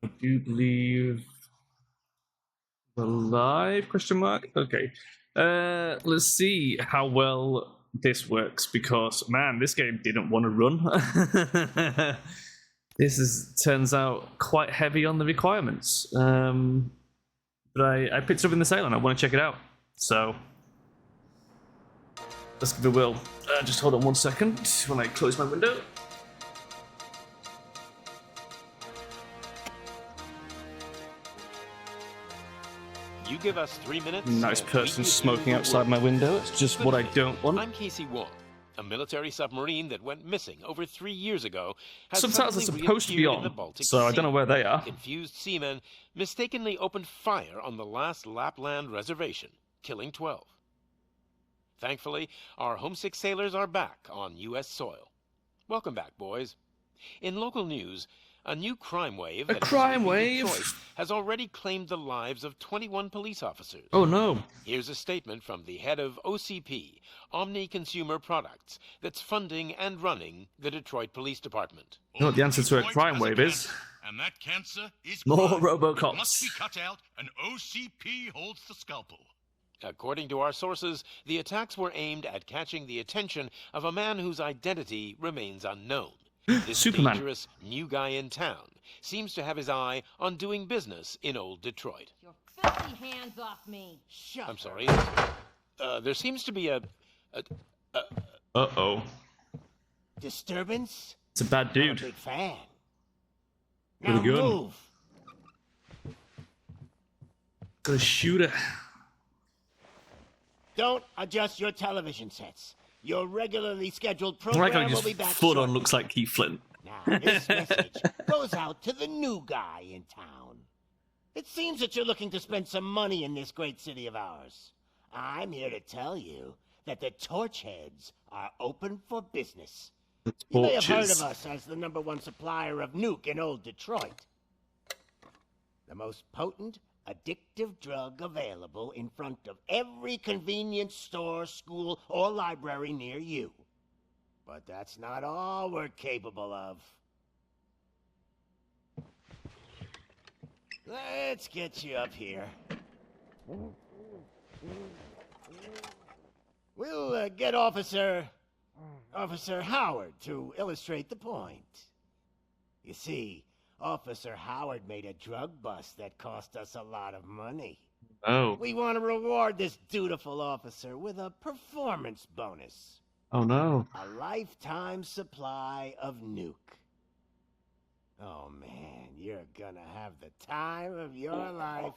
I do believe we're live, question mark? Okay. Let's see how well this works, because, man, this game didn't want to run. This turns out quite heavy on the requirements. But I picked it up in the sale and I want to check it out. So, let's give it a whirl. Just hold on 1 second when I close my window. You give us 3 minutes. Nice person smoking outside my window. It's just what I don't want. I'm Casey Wong. A military submarine that went missing over 3 years ago has subtitles are supposed to be on, so I don't know where they are. Confused seamen mistakenly opened fire on the last Lapland reservation, killing 12. Thankfully, our homesick sailors are back on U.S. soil. Welcome back, boys. In local news, a new crime wave has already claimed the lives of 21 police officers. Oh no. Here's a statement from the head of OCP, Omni Consumer Products, that's funding and running the Detroit Police Department. You know what the answer to a crime wave is? And that cancer is more crime. Robocops. It must be cut out, and OCP holds the scalpel. According to our sources, the attacks were aimed at catching the attention of a man whose identity remains unknown. This Superman. Dangerous new guy in town seems to have his eye on doing business in old Detroit. Your filthy hands off me. Shut I'm sorry. There seems to be a Uh-oh. Disturbance? It's a bad dude. I'm a big fan. Pretty Now good. move. Got a shooter. Don't adjust your television sets. Your regularly scheduled I like how program will just be back full on shortly. looks like Keith Flint. Now, this message goes out to the new guy in town. It seems that you're looking to spend some money in this great city of ours. I'm here to tell you that the Torchheads are open for business. You may have heard of us as the #1 supplier of nuke in old Detroit. The most potent, addictive drug available in front of every convenience store, school, or library near you. But that's not all we're capable of. Let's get you up here. We'll get Officer Howard to illustrate the point. You see, Officer Howard made a drug bust that cost us a lot of money. Oh. We want to reward this dutiful officer with a performance bonus. Oh no. A lifetime supply of nuke. Oh man, you're gonna have the time of your life.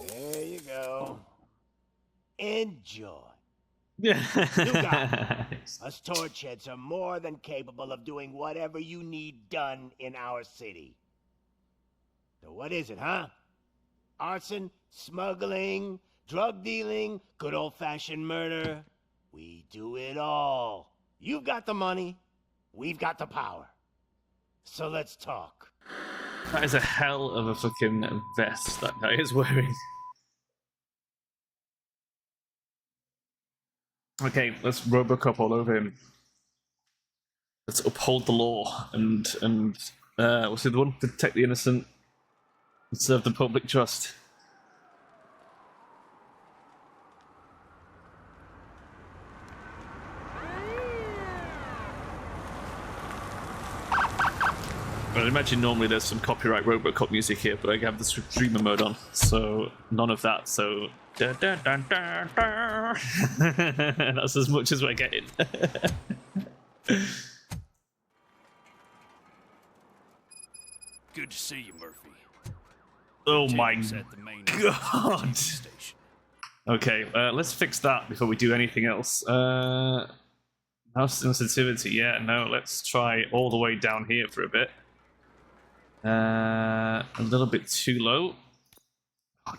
There you go. Enjoy. Yeah. You got it. Us Torchheads are more than capable of doing whatever you need done in our city. So what is it, huh? Arson, smuggling, drug dealing, good old-fashioned murder. We do it all. You've got the money, we've got the power. So let's talk. That is a hell of a fucking vest that guy is wearing. Okay, let's Robocop all over him. Let's uphold the law and what's the other one? Protect the innocent and serve the public trust. I'd imagine normally there's some copyright Robocop music here, but I have the streamer mode on, so none of that, so... Da, da, da, da, da. That's as much as we're getting. Good to see you, Murphy. Oh my Tables at the main god! station. Okay, let's fix that before we do anything else. Mouse sensitivity, yeah, no, let's try all the way down here for a bit. A little bit too low.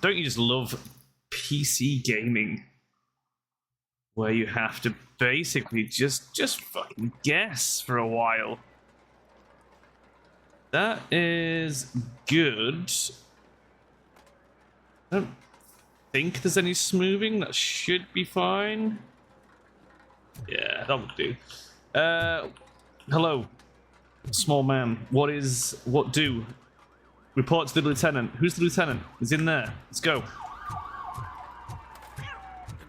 Don't you just love PC gaming? Where you have to basically just fucking guess for a while. That is good. I don't think there's any smoothing. That should be fine. Yeah, that would do. Hello. Small man. What do? Report to the lieutenant. Who's the lieutenant? He's in there. Let's go. The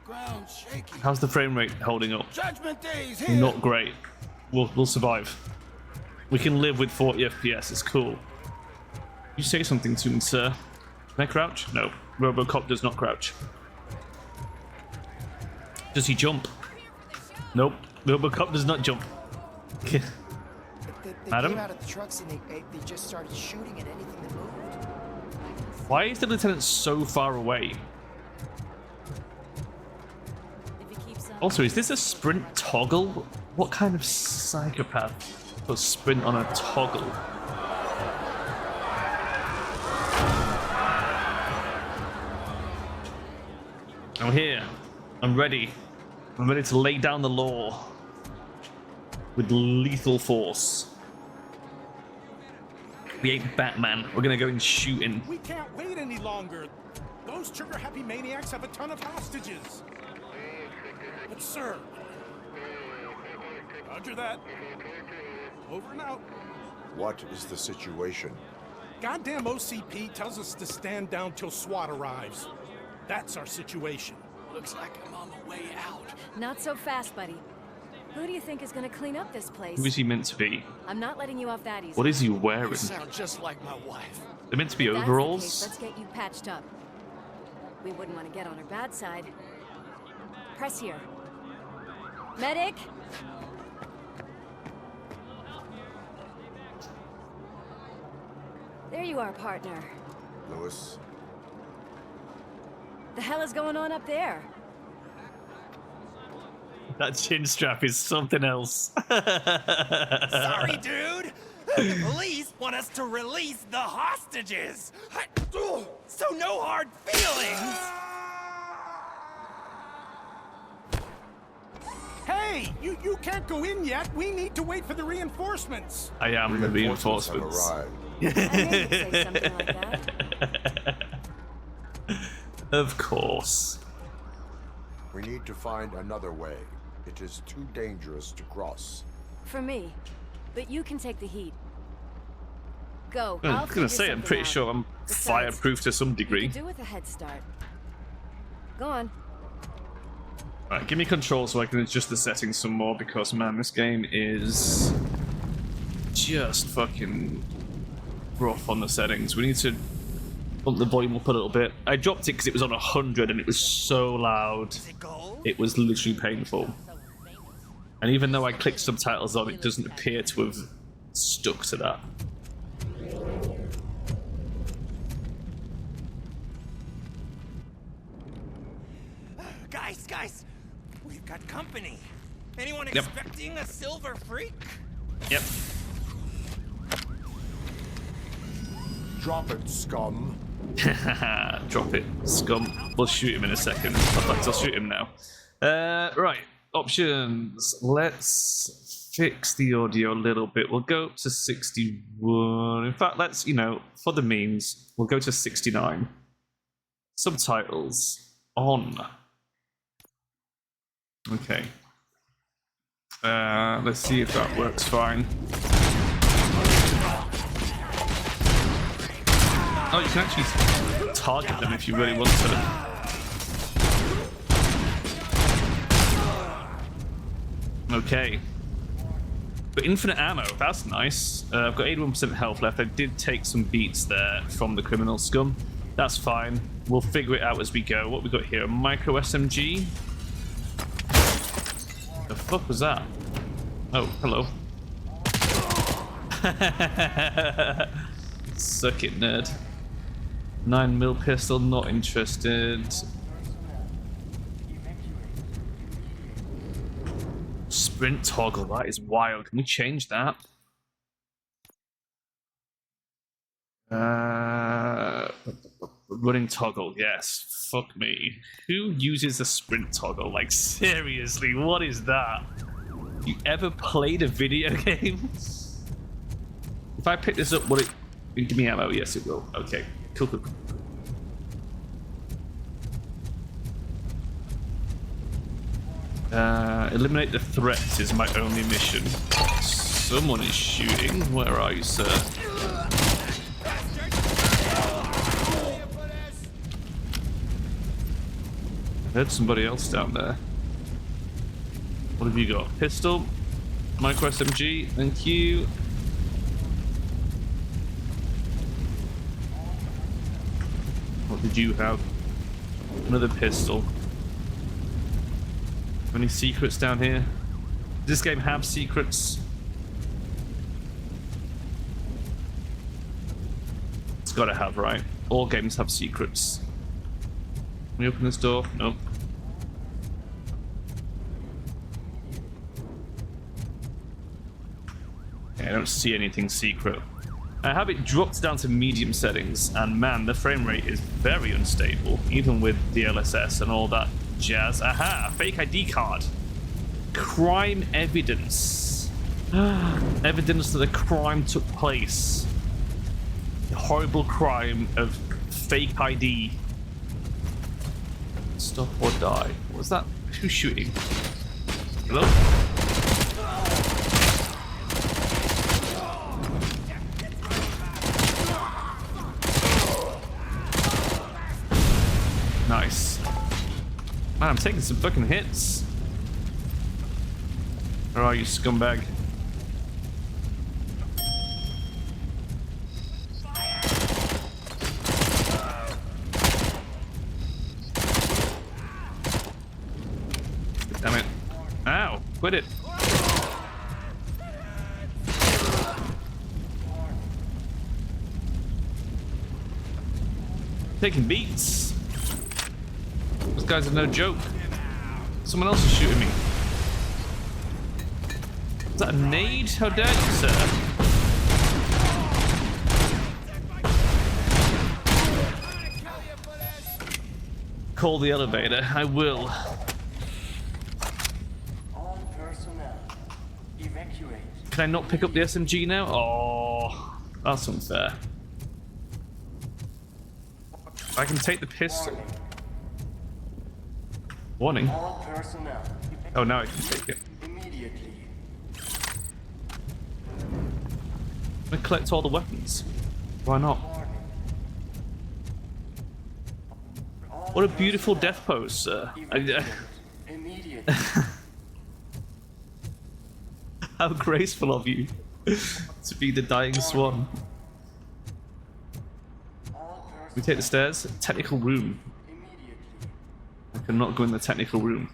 ground's shaking. How's the frame rate holding up? Judgment Day's here. Not great. We'll survive. We can live with 40 FPS. It's cool. You say something to me, sir. Can I crouch? No. Robocop does not crouch. Does he jump? Nope. Robocop does not jump. They Madam? came out of the trucks and they just started shooting at anything that moved. Why is the lieutenant so far away? Also, is this a sprint toggle? What kind of psychopath puts sprint on a toggle? I'm here. I'm ready. I'm ready to lay down the law with lethal force. We ain't Batman. We're gonna go in shooting. We can't wait any longer. Those trigger-happy maniacs have a ton of hostages. But sir... Roger that. Over and out. What is the situation? Goddamn OCP tells us to stand down till SWAT arrives. That's our situation. Looks like I'm on the way out. Not so fast, buddy. Who do you think is gonna clean up this place? Who is he meant to be? I'm not letting you off that easy. What is he wearing? You sound just like my wife. They're meant to be If that's the overalls? case, let's get you patched up. We wouldn't want to get on her bad side. Press here. Medic! There you are, partner. Lewis? The hell is going on up there? That chin strap is something else. Sorry, dude. The police want us to release the hostages. So no hard feelings. Hey, you can't go in yet. We need to wait for the reinforcements. I am the Reinforcements reinforcements. have arrived. I knew you'd say something like that. Of course. We need to find another way. It is too dangerous to cross. For me. But you can take the heat. Go. I'm I'll gonna figure say I'm something pretty out. sure I'm Besides, fireproof to some You degree. could do with a head start. Go on. Alright, give me control so I can adjust the settings some more because man, this game is just fucking rough on the settings. We need to bump the volume up a little bit. I dropped it because it was on 100 and it was so loud. It was literally painful. And even though I clicked subtitles on, it doesn't appear to have stuck to that. Guys, we've got company. Anyone expecting a silver freak? Yep. Drop it, scum. Drop it, scum. We'll shoot him in a second. In fact, I'll shoot him now. Right, options. Let's fix the audio a little bit. We'll go up to 61. In fact, let's, for the memes, we'll go to 69. Subtitles on. Okay. Let's see if that works fine. Oh, you can actually target them if you really want to. Okay. But infinite ammo, that's nice. I've got 81% health left. I did take some beats there from the criminal scum. That's fine. We'll figure it out as we go. What we got here? A micro SMG. The fuck was that? Oh, hello. Suck it, nerd. 9mm pistol, not interested. Sprint toggle, that is wild. Can we change that? Running toggle, yes. Fuck me. Who uses a sprint toggle? Like, seriously, what is that? You ever played a video game? If I pick this up, will it give me ammo? Yes, it will. Okay, cool, cool, cool. Eliminate the threats is my only mission. Someone is shooting. Where are you, sir? I heard somebody else down there. What have you got? Pistol, micro SMG, thank you. What did you have? Another pistol. Any secrets down here? Does this game have secrets? It's gotta have, right? All games have secrets. Can we open this door? Nope. I don't see anything secret. I have it dropped down to medium settings, and man, the frame rate is very unstable, even with the LSS and all that jazz. Aha! Fake ID card. Crime evidence. Evidence that a crime took place. The horrible crime of fake ID. Stop or die. What was that? Who's shooting? Hello? Nice. Man, I'm taking some fucking hits. Where are you, scumbag? Damn it. Ow, quit it. Taking beats. Those guys are no joke. Someone else is shooting me. Is that a nade? How dare you, sir? Call the elevator. I will. All personnel, evacuate. Can I not pick up the SMG now? Oh, that's unfair. I can take the pistol. Warning. All personnel. Oh, now I can take it. Immediately. I'm gonna collect all the weapons. Why not? What a beautiful death pose, sir. Immediately. How graceful of you to be the dying swan. We take the stairs. Technical room. I cannot go in the technical room.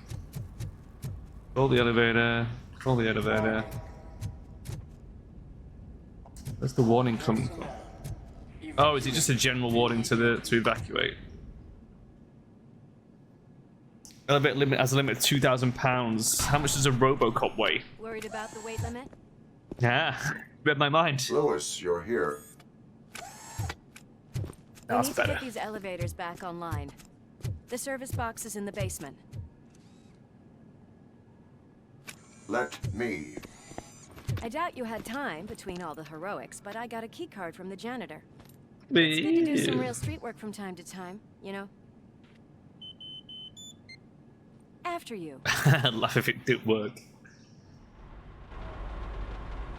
Call the elevator. Call the elevator. Where's the warning coming from? Oh, is it just a general warning to evacuate? Elevator limit has a limit of £2,000. How much does a Robocop weigh? Worried about the weight limit? Yeah, read my mind. Lewis, you're here. We That's need to better. get these elevators back online. The service box is in the basement. Let me. I doubt you had time between all the heroics, but I got a key card from the janitor. It's good to do some real street work from time to time, you know? After you. I'd laugh if it did work.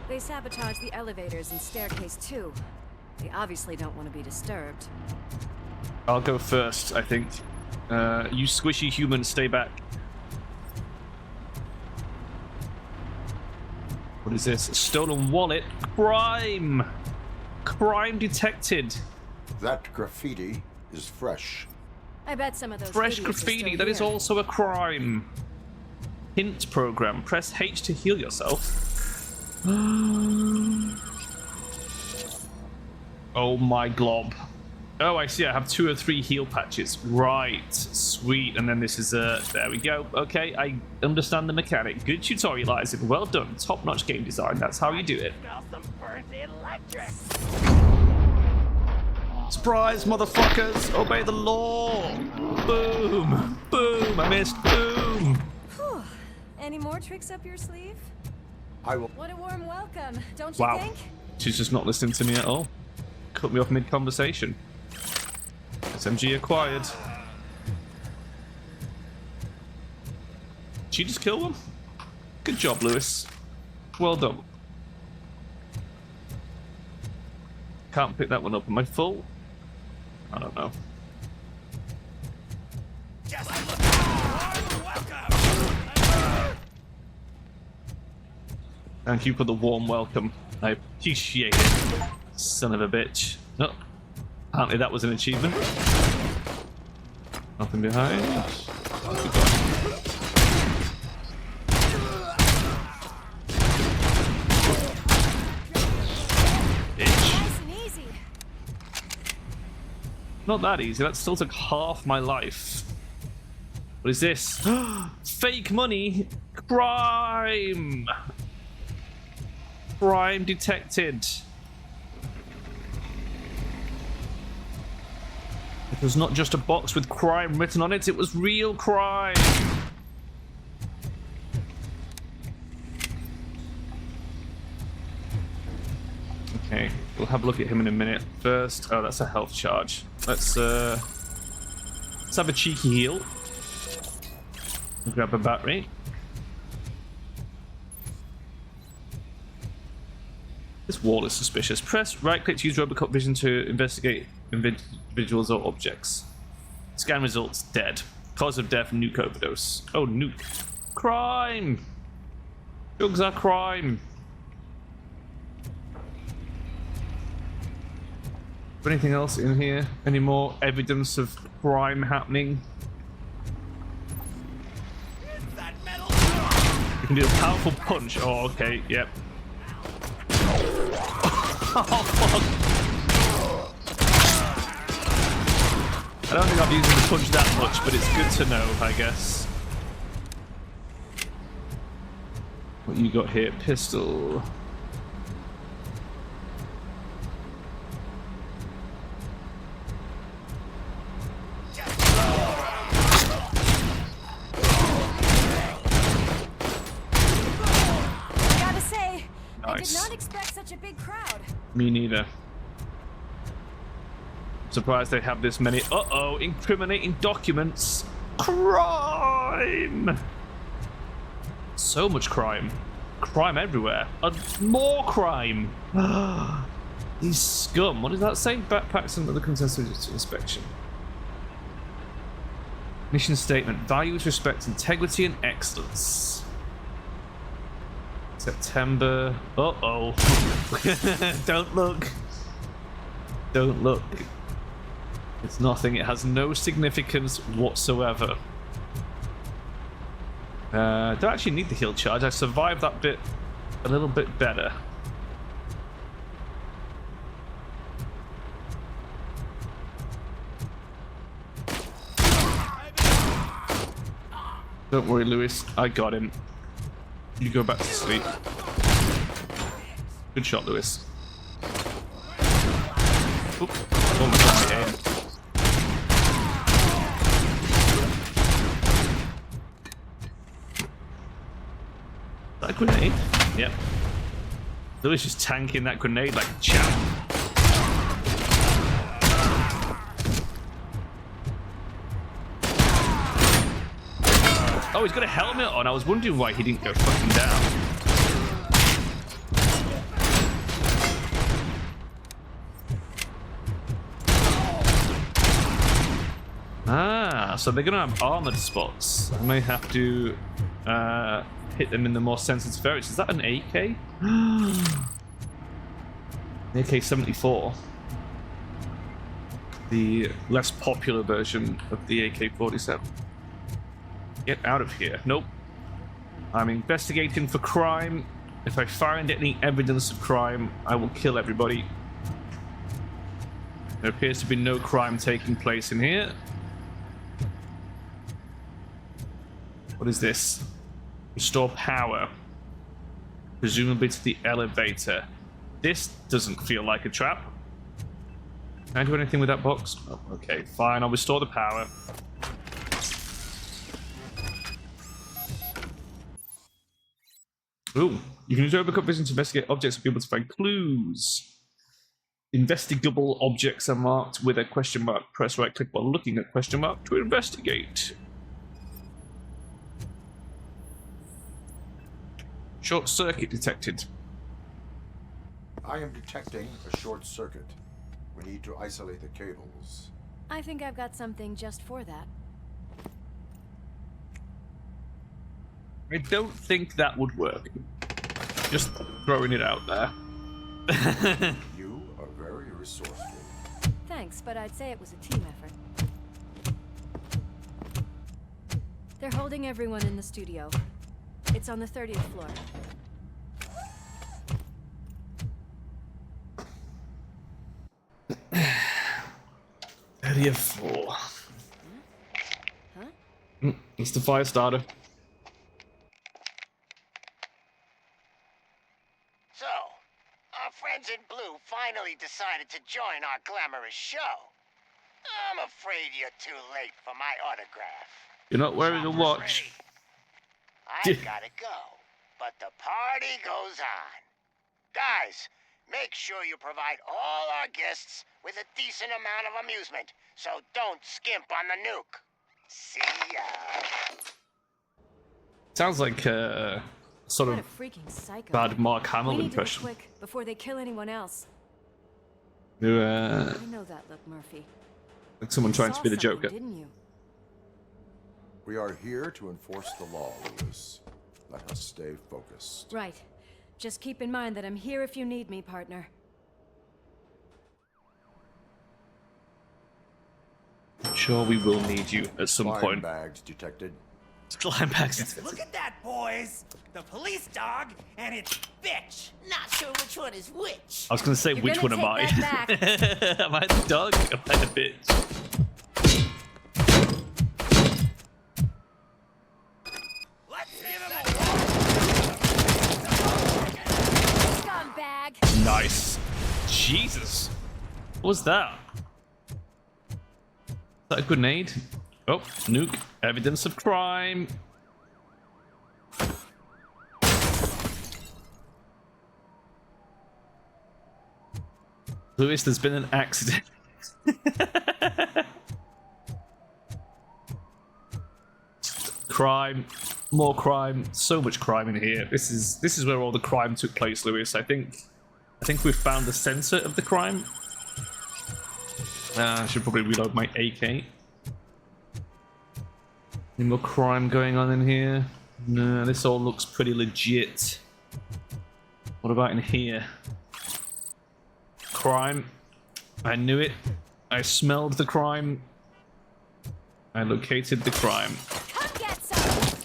They sabotaged the elevators and staircase too. They obviously don't want to be disturbed. I'll go first, I think. You squishy humans, stay back. What is this? A stolen wallet? Crime! Crime detected. That graffiti is fresh. I bet some of those Fresh idiots are graffiti, still that is here. also a crime. Hint program. Press H to heal yourself. Oh my glob. Oh, I see. I have 2 or 3 heal patches. Right. Sweet. And then this is there we go. Okay, I understand the mechanic. Good tutorial, Isaac. Well done. Top-notch game design. That's how you do it. Surprise, motherfuckers! Obey the law! Boom! Boom! I missed. Boom! Whew. Any more tricks up your sleeve? I will. What a warm welcome, don't you Wow. think? She's just not listening to me at all. Cut me off mid-conversation. SMG acquired. Did she just kill one? Good job, Lewis. Well done. can't pick that one up. Am I full? I don't know. Just look. Welcome. Thank you for the warm welcome. I appreciate it. Son of a bitch. No. Apparently that was an achievement. Nothing behind. Nice and easy. Not that easy. That still took half my life. What is this? Fake money. Crime. Crime detected. It was not just a box with crime written on it. It was real crime. Okay, we'll have a look at him in a minute. First, oh, that's a health charge. Let's have a cheeky heal. Grab a battery. This wall is suspicious. Press right-click to use Robocop vision to investigate individuals or objects. Scan results: dead. Cause of death: nuke overdose. Oh, nuke. Crime. Drugs are crime. Anything else in here? Any more evidence of crime happening? You can do a powerful punch. Oh, okay, yep. Oh, fuck. I don't think I've used the punch that much, but it's good to know, I guess. What you got here? Pistol. I did not expect such a big crowd. Me neither. Surprised they have this many. Uh-oh, incriminating documents. Crime! So much crime. Crime everywhere. More crime. These scum. What does that say? Backpacks and other contestants to inspection. Mission statement. Values, respect, integrity, and excellence. September. Uh-oh. Don't look. Don't look. It's nothing. It has no significance whatsoever. Don't actually need the heal charge. I survived that bit a little bit better. Don't worry, Lewis. I got him. You go back to sleep. Good shot, Lewis. Oop. Almost got my aim. Is that a grenade? Yep. Lewis just tanking that grenade like a champ. Oh, he's got a helmet on. I was wondering why he didn't go fucking down. Ah, so they're gonna have armored spots. I may have to hit them in the more sensitive areas. Is that an AK? AK-74. The less popular version of the AK-47. Get out of here. Nope. I'm investigating for crime. If I find any evidence of crime, I will kill everybody. There appears to be no crime taking place in here. What is this? Restore power. Presumably to the elevator. This doesn't feel like a trap. Can I do anything with that box? Oh, okay, fine. I'll restore the power. Ooh, you can use Robocop vision to investigate objects and be able to find clues. Investigable objects are marked with a question mark. Press right click while looking at question mark to investigate. Short circuit detected. I am detecting a short circuit. We need to isolate the cables. I think I've got something just for that. I don't think that would work. Just throwing it out there. You are very resourceful. Thanks, but I'd say it was a team effort. They're holding everyone in the studio. It's on the 30th floor. Floor. Huh? It's the fire starter. So, our friends in blue finally decided to join our glamorous show. I'm afraid you're too late for my autograph. You're not wearing a watch. I've gotta go, but the party goes on. Guys, make sure you provide all our guests with a decent amount of amusement, so don't skimp on the nuke. See ya. Sounds like a sort What of a freaking psycho. bad Mark We Hamill need to be impression. quick before they kill anyone else. I I know that look, Murphy. like someone trying to be the Saw something, Joker. Didn't you? We are here to enforce the law, Lewis. Let us stay focused. Right. Just keep in mind that I'm here if you need me, partner. Sure, we will need you at some Slime point. bags detected. Climax. Look at that, boys! The police dog and its bitch! Not sure which one is which. I was gonna say, You're which one gonna am I? take that Am I the dog? Am I the bitch? Let's give him a Scumbag! Nice. Jesus. What was that? Is that a grenade? Oh, nuke. Evidence of crime. Lewis, there's been an accident. Crime, more crime, so much crime in here. This is where all the crime took place, Lewis. I think we've found the center of the crime. I should probably reload my AK. Any more crime going on in here? No, this all looks pretty legit. What about in here? Crime. I knew it. I smelled the crime. I located the crime. Come get some!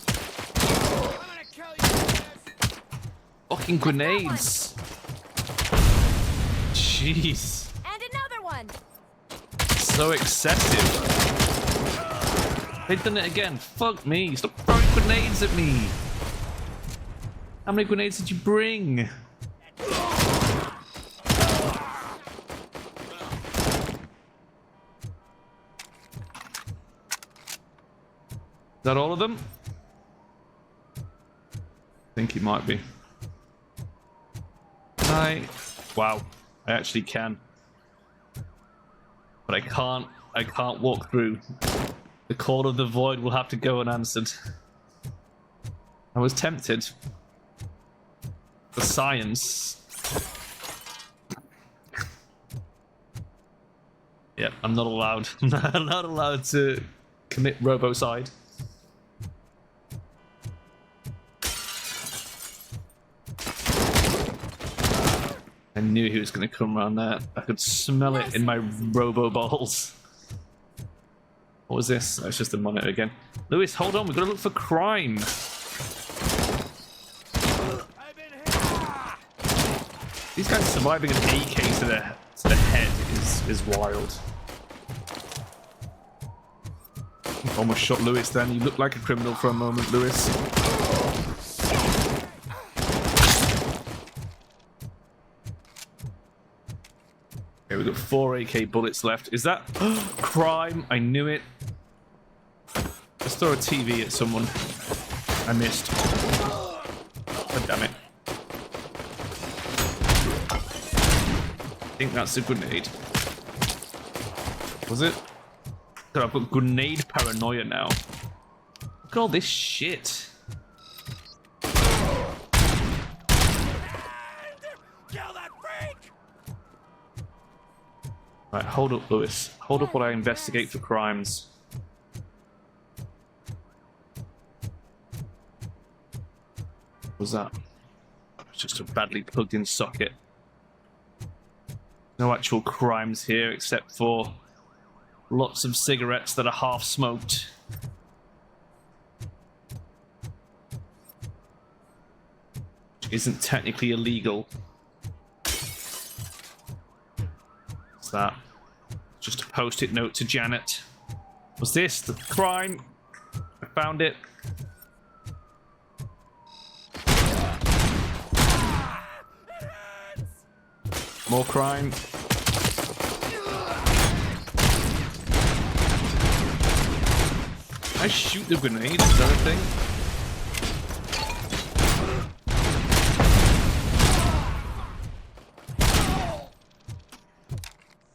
Fucking grenades. Jeez. And another one! So excessive. They've done it again. Fuck me. Stop throwing grenades at me. How many grenades did you bring? Is that all of them? I think it might be. Wow, I actually can. But I can't walk through. The call of the void will have to go unanswered. I was tempted. For science. Yep, I'm not allowed. I'm not allowed to commit robocide. I knew he was going to come around there. I could smell it in my robo balls. What was this? Oh, it's just a monitor again. Lewis, hold on. We've got to look for crime. These guys surviving an AK to the head is wild. Almost shot Lewis then. You looked like a criminal for a moment, Lewis. Okay, we've got 4 AK bullets left. Is that crime? I knew it. Let's throw a TV at someone. I missed. God damn it. I think that's a grenade. Was it? God, I've got grenade paranoia now. Look at all this shit. Kill that freak! Right, hold up, Lewis. Hold up while I investigate for crimes. What was that? It's just a badly plugged in socket. No actual crimes here except for lots of cigarettes that are half smoked. Isn't technically illegal. What's that? Just a post-it note to Janet. Was this the crime? I found it. More crime. I shoot the grenade, is that a thing?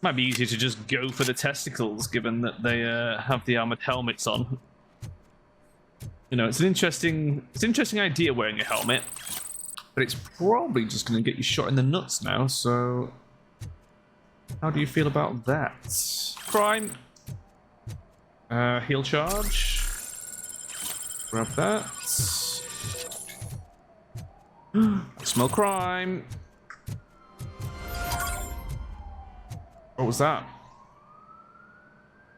Might be easier to just go for the testicles, given that they have the armored helmets on. You know, it's an interesting idea wearing a helmet, but it's probably just going to get you shot in the nuts now. So, how do you feel about that? Crime. Heal charge. Grab that. Smell crime. What was that?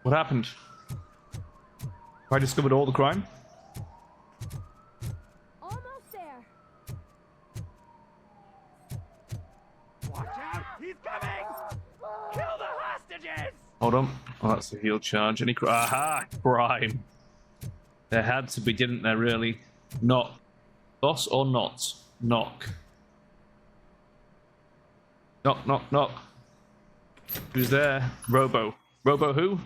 What happened? I discovered all the crime? Almost there. Watch out! He's coming! Kill the hostages! Hold on. Oh, that's a heal charge. Any aha! Crime. There had to be, didn't there, really? Knock. Boss or not? Knock. Knock, knock, knock. Who's there? Robo. Robo who?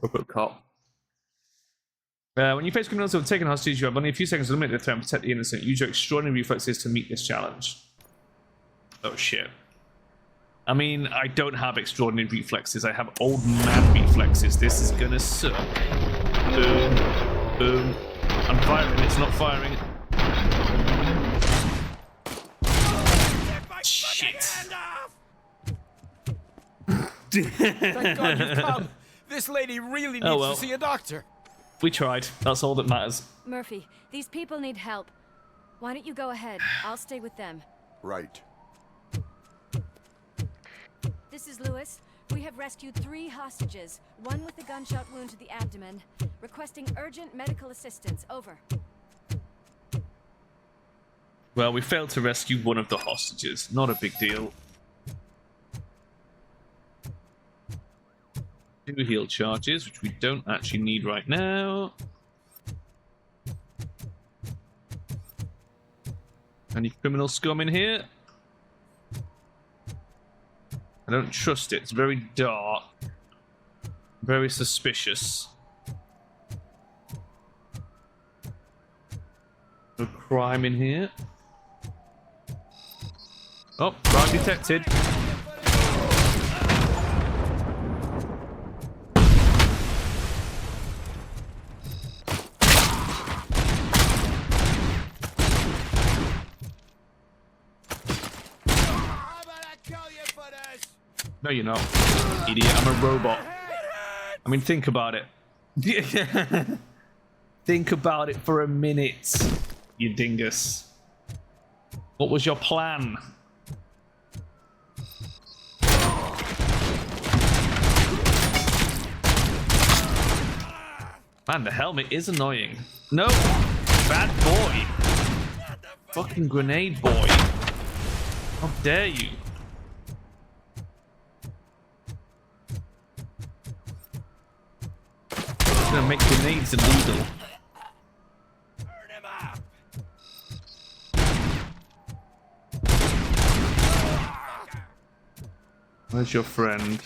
Robocop. When you face criminals who have taken hostage, you have only a few seconds to eliminate the threat and protect the innocent. Use your extraordinary reflexes to meet this challenge. Oh shit. I mean, I don't have extraordinary reflexes. I have old man reflexes. This is gonna suck. Boom. Boom. I'm firing. It's not firing. Shit. Thank God you've come. This lady really needs to see a doctor. We tried. That's all that matters. Murphy, these people need help. Why don't you go ahead? I'll stay with them. Right. This is Lewis. We have rescued 3 hostages, one with a gunshot wound to the abdomen, requesting urgent medical assistance. Over. Well, we failed to rescue one of the hostages. Not a big deal. 2 heal charges, which we don't actually need right now. Any criminal scum in here? I don't trust it. It's very dark. Very suspicious. No crime in here. Oh, crime detected. No, you're not, idiot. I'm a robot. I mean, think about it. Think about it for a minute, you dingus. What was your plan? Man, the helmet is annoying. No! Bad boy! Fucking grenade boy. How dare you? Gonna make grenades illegal. Where's your friend?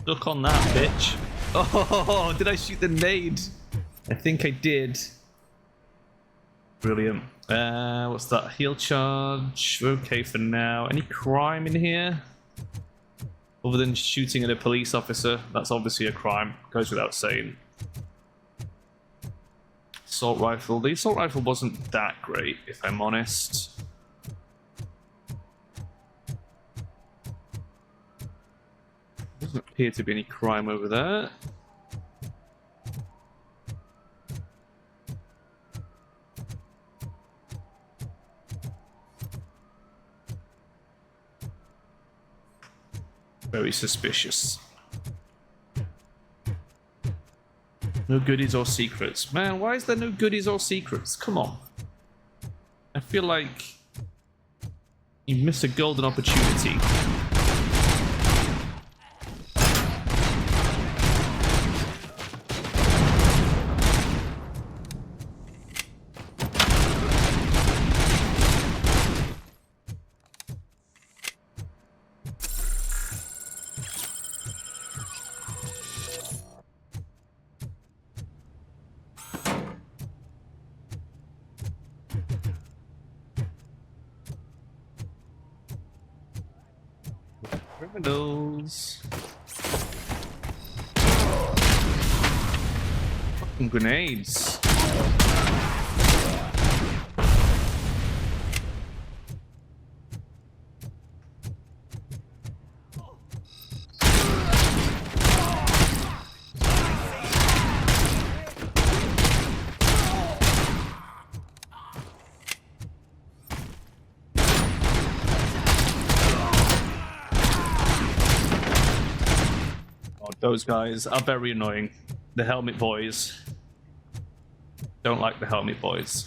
Look on that, bitch. Oh, did I shoot the nade? I think I did. Brilliant. What's that? Heal charge. We're okay for now. Any crime in here? Other than shooting at a police officer, that's obviously a crime. Goes without saying. Assault rifle. The assault rifle wasn't that great, if I'm honest. Doesn't appear to be any crime over there. Very suspicious. No goodies or secrets. Man, why is there no goodies or secrets? Come on. I feel like you missed a golden opportunity. Criminals. Fucking grenades. Those guys are very annoying. The helmet boys. Don't like the helmet boys.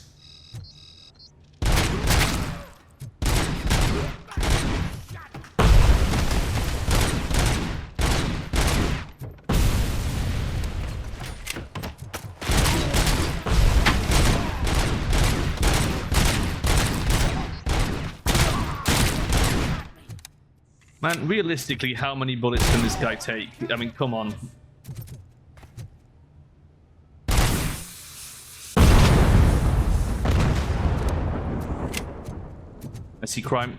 Man, realistically, how many bullets can this guy take? I mean, come on. I see crime.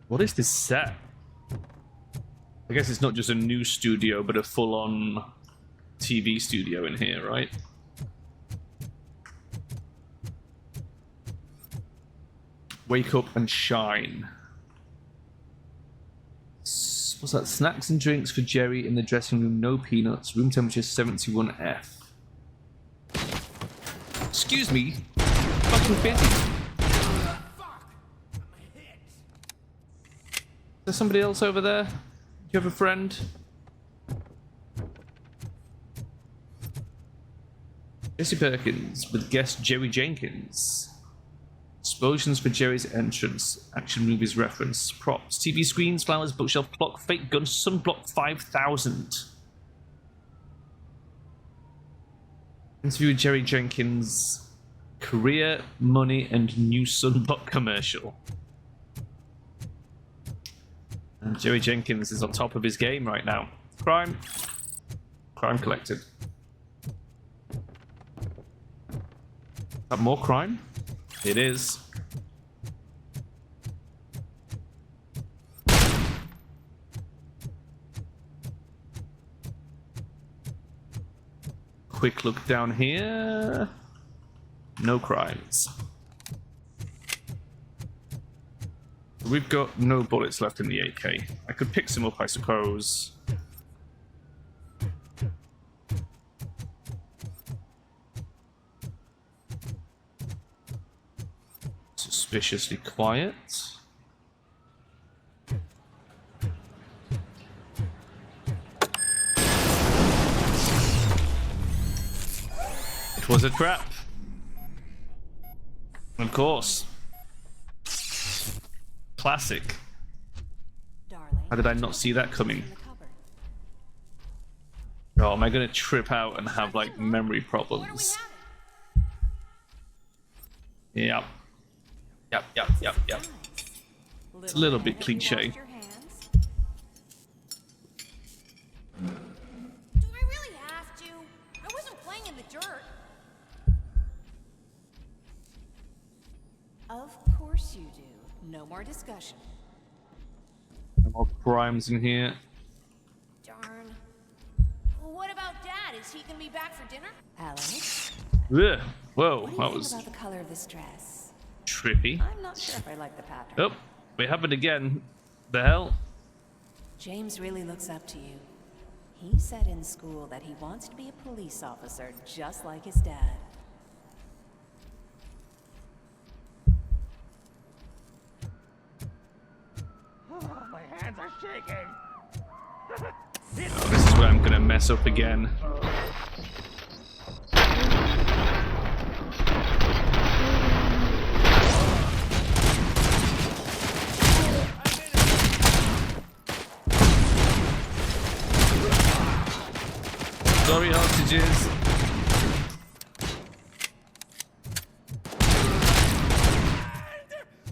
What is this set? I guess it's not just a new studio, but a full-on TV studio in here, right? Wake up and shine. What's that? Snacks and drinks for Jerry in the dressing room. No peanuts. Room temperature 71F. Excuse me. Fucking busy. Is there somebody else over there? Do you have a friend? Jesse Perkins with guest Jerry Jenkins. Explosions for Jerry's entrance. Action movies reference. Props. TV screens, flowers, bookshelf, clock, fake gun, sunblock 5000. Interview with Jerry Jenkins. Career, money, and new sunblock commercial. And Jerry Jenkins is on top of his game right now. Crime. Crime collected. Have more crime? It is. Quick look down here. No crimes. We've got no bullets left in the AK. I could pick some up, I suppose. Suspiciously quiet. It was a trap. Of course. Classic. How did I not see that coming? Oh, am I gonna trip out and have like memory problems? Yep. Yep. It's a little bit cliche. Do I really have to? I wasn't playing in the dirt. more discussion. No more crimes in here. Darn. Well, what about Dad? Is he gonna be back for dinner? Alex, Ugh. Whoa, what do you that think was about the color of this dress? trippy. I'm not sure if I like the pattern. Oh, it happened again. The hell? James really looks up to you. He said in school that he wants to be a police officer just like his dad. Oh, my hands are shaking. Oh, this is where I'm gonna mess up again. Sorry, hostages.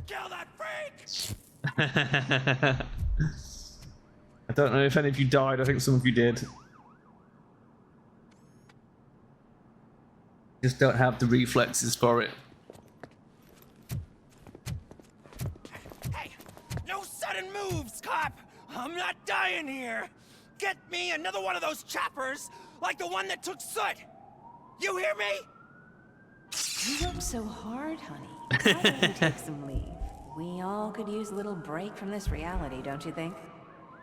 Kill that freak! I don't know if any of you died. I think some of you did. Just don't have the reflexes for it. Hey, no sudden moves, cop! I'm not dying here! Get me another one of those choppers, like the one that took Soot! You hear me? You work so hard, honey. Why don't you take some leave? We all could use a little break from this reality, don't you think?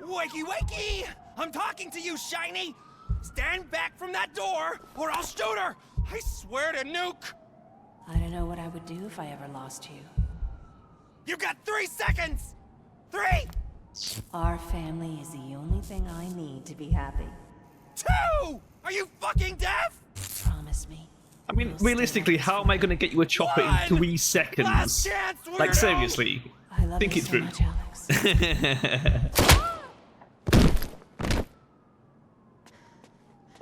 Wakey, wakey! I'm talking to you, Shiny! Stand back from that door, or I'll shoot her! I swear to nuke! I don't know what I would do if I ever lost you. You got 3 seconds! 3! Our family is the only thing I need to be happy. 2! Are you fucking deaf? Promise me. I mean, realistically, how am I going to get you a chopper in 3 Last seconds? chance, weirdo! Like, seriously. I love Think you it so through. much, Alex.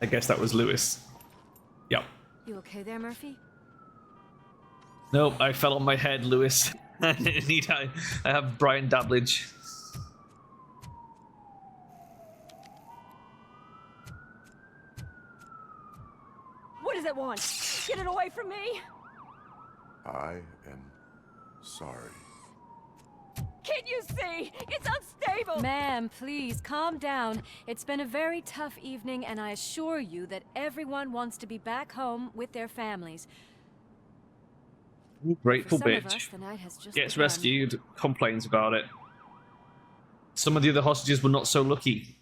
I guess that was Lewis. Yep. You okay there, Murphy? Nope, I fell on my head, Lewis. I have Brian Dablage. What does it want? Get it away from me! I am sorry. Can't you see? It's unstable! Ma'am, please, calm down. It's been a very tough evening, and I assure you that everyone wants to be back home with their families. Grateful For some of us, bitch. the night has just Gets begun. rescued, complains about it. Some of the other hostages were not so lucky.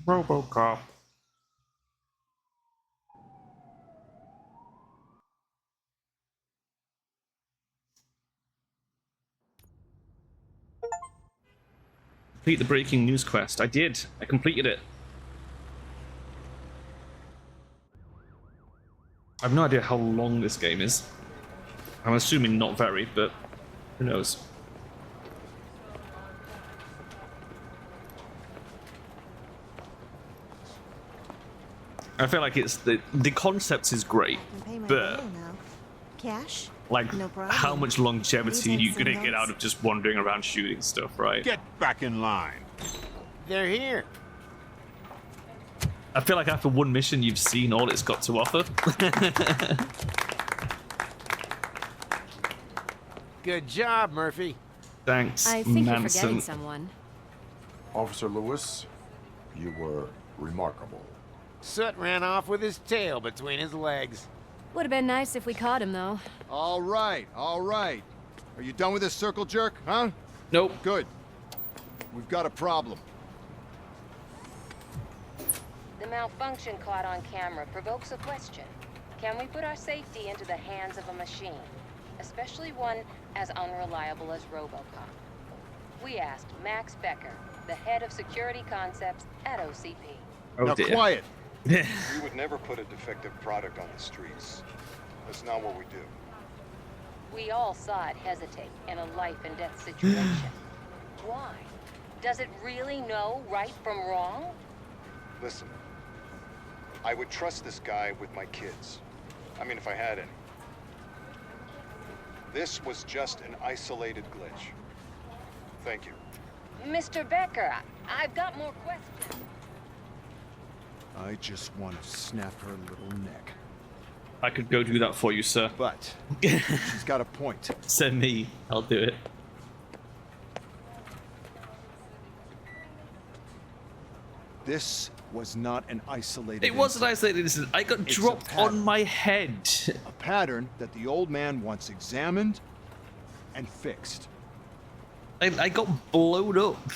Robocop. Complete the breaking news quest. I did. I completed it. I have no idea how long this game is. I'm assuming not very, but who knows. I feel like it's the concept is great, but Cash? like No problem. how much longevity are you Some gonna get notes? out of just wandering around shooting stuff, right? Get back in line. They're here. I feel like after one mission you've seen all it's got to offer. Good job, Murphy. Thanks, I think you're Manson. forgetting someone. Officer Lewis, you were remarkable. Soot ran off with his tail between his legs. Would have been nice if we caught him, though. All right, all right. Are you done with this circle jerk, huh? Nope. Good. We've got a problem. The malfunction caught on camera provokes a question. Can we put our safety into the hands of a machine? Especially one as unreliable as Robocop. We asked Max Becker, the head of security concepts at OCP. Oh, now dear. quiet. We would never put a defective product on the streets. That's not what we do. We all saw it hesitate in a life and death situation. Why? Does it really know right from wrong? Listen, I would trust this guy with my kids. I mean, if I had any. This was just an isolated glitch. Thank you. Mr. Becker, I've got more questions. I just want to snap her little neck. I could go do that for you, sir. But she's got a point. Send me. I'll do it. This was not an isolated It was an isolated incident. I got dropped on my head. A pattern that the old man wants examined and fixed. I got blown up.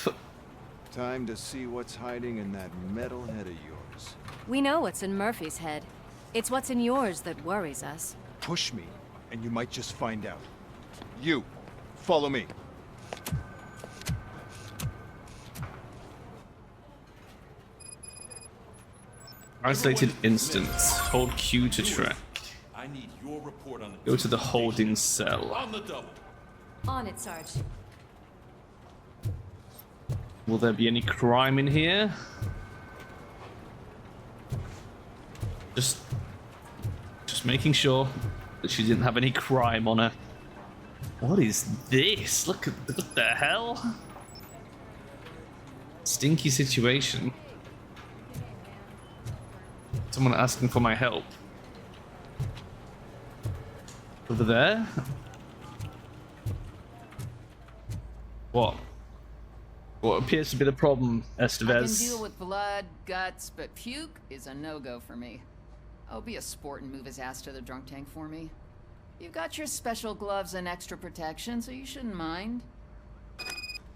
Time to see what's hiding in that metal head of yours. We know what's in Murphy's head. It's what's in yours that worries us. Push me, and you might just find out. You, follow me. Isolated instance. Hold Q to track. I need your report on Go to the holding cell. on the double. On it, Sarge. Will there be any crime in here? Just making sure that she didn't have any crime on her. What is this? Look at what the hell? Stinky situation. Someone asking for my help. Over there? What? What appears to be the problem, Estevez? I can deal with blood, guts, but puke is a no-go for me. Oh, be a sport and move his ass to the drunk tank for me. You've got your special gloves and extra protection, so you shouldn't mind.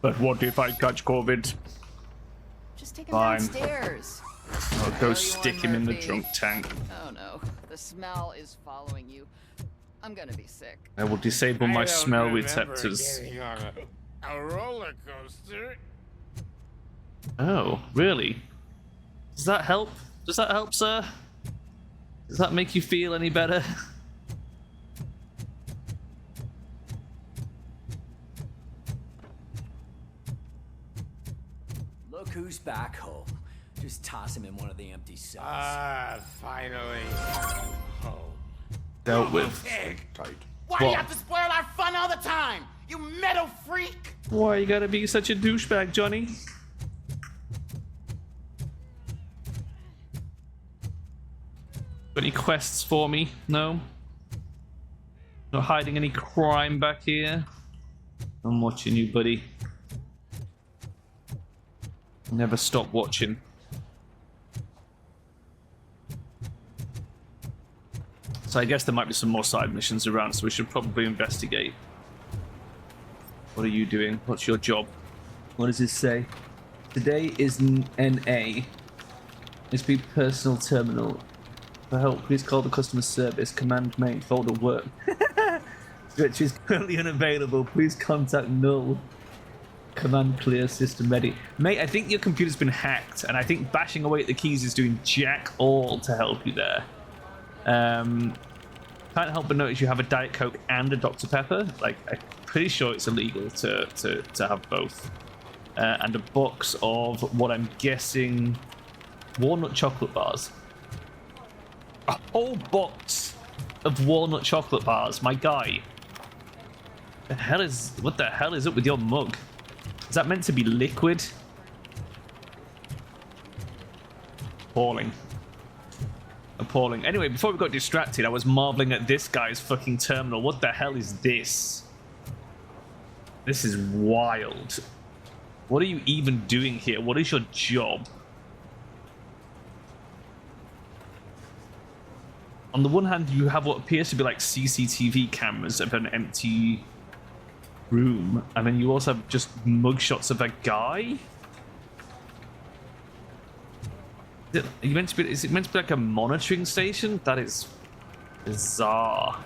But what if I catch COVID? Just take him Fine. downstairs. I'll go stick him in the drunk tank. Oh no, the smell is following you. I'm gonna be sick. I will disable my smell receptors. A roller coaster. Oh, really? Does that help? Does that help, sir? Does that make you feel any better? Look who's back home. Just toss him in one of the empty cells. Ah, finally. Home. Dealt with. Tight. Why do you have to spoil our fun all the time? You metal freak! Why you gotta be such a douchebag, Johnny? Got any quests for me? No? Not hiding any crime back here? I'm watching you, buddy. Never stop watching. So I guess there might be some more side missions around, so we should probably investigate. What are you doing? What's your job? What does this say? Today is NA. SP personal terminal. For help, please call the customer service. Command main folder work. Which is currently unavailable. Please contact null. Command clear, system ready. Mate, I think your computer's been hacked, and I think bashing away at the keys is doing jack all to help you there. Can't help but notice you have a Diet Coke and a Dr. Pepper. Like, I'm pretty sure it's illegal to have both. And a box of what I'm guessing walnut chocolate bars. A whole box of walnut chocolate bars, my guy. What the hell is up with your mug? Is that meant to be liquid? Appalling. Appalling. Anyway, before we got distracted, I was marveling at this guy's fucking terminal. What the hell is this? This is wild. What are you even doing here? What is your job? On the one hand, you have what appears to be like CCTV cameras of an empty room, and then you also have just mugshots of a guy. Is it meant to be like a monitoring station? That is bizarre.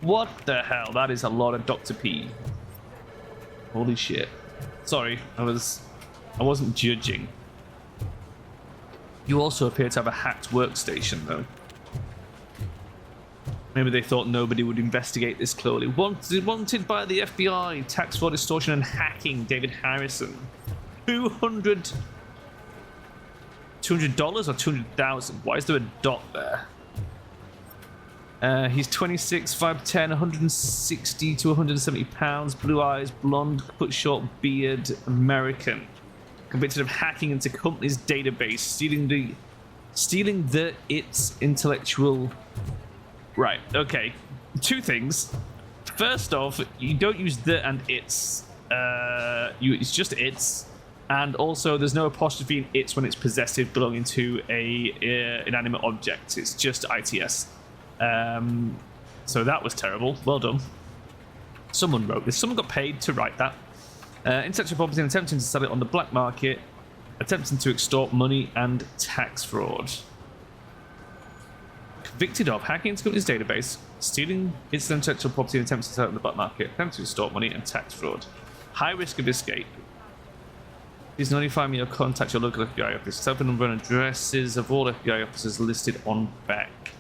What the hell? That is a lot of Dr. P. Holy shit. Sorry, I wasn't judging. You also appear to have a hacked workstation, though. Maybe they thought nobody would investigate this closely. Wanted by the FBI, tax fraud, extortion, and hacking. David Harrison. $200 or 200,000? Why is there a dot there? He's 26, 5'10", 160 to 170 pounds, blue eyes, blonde, cut short beard, American. Convicted of hacking into company's database, stealing the Stealing its intellectual... Right, okay. Two things. First off, you don't use the and its. It's just its. And also, there's no apostrophe in its when it's possessive belonging to a inanimate object. It's just ITS. So that was terrible. Well done. Someone wrote this. Someone got paid to write that. Intellectual property and attempting to sell it on the black market. Attempting to extort money and tax fraud. Convicted of hacking into company's database, stealing its intellectual property and attempting to sell it on the black market, attempting to extort money and tax fraud. High risk of escape. Please notify me or contact your local FBI office. Telephone number and addresses of all FBI officers listed on back.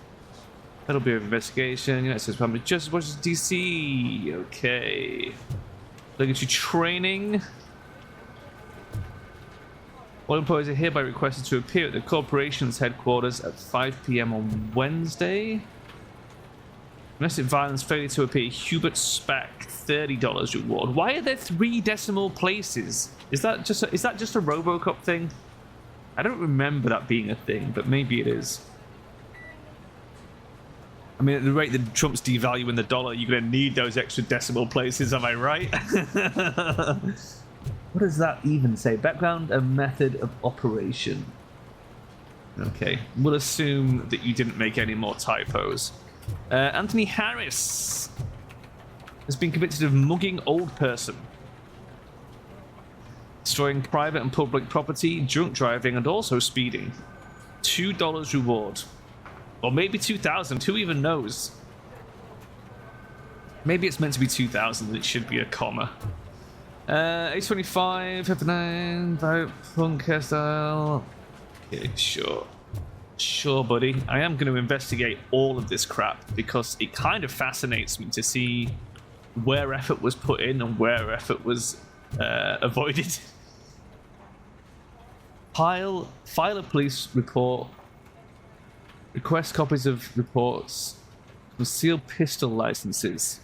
That'll be an investigation. United States Department of Justice, Washington, D.C. Okay. Obligatory training. All employees are hereby requested to appear at the corporation's headquarters at 5 p.m. on Wednesday. Domestic violence failure to appear. Hubert Spack, $30 reward. Why are there 3 decimal places? Is that just a Robocop thing? I don't remember that being a thing, but maybe it is. I mean, at the rate that Trump's devaluing the dollar, you're going to need those extra decimal places, am I right? What does that even say? Background and method of operation. Okay, we'll assume that you didn't make any more typos. Anthony Harris has been convicted of mugging old person, destroying private and public property, drunk driving, and also speeding. $2 reward. Or maybe 2,000, who even knows? Maybe it's meant to be 2,000 and it should be a comma. 825, F9, vote, punk style. Okay, sure. Sure, buddy. I am going to investigate all of this crap because it kind of fascinates me to see where effort was put in and where effort was avoided. File a police report. Request copies of reports. Concealed pistol licenses.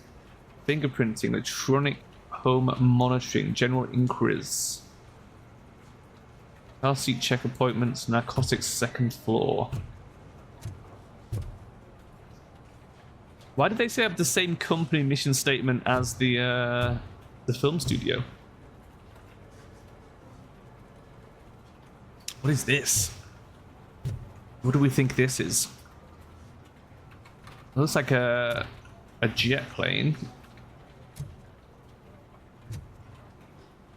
Fingerprinting. Electronic home monitoring. General inquiries. Car seat check appointments. Narcotics second floor. Why did they say have the same company mission statement as the film studio? What is this? What do we think this is? It looks like a jet plane.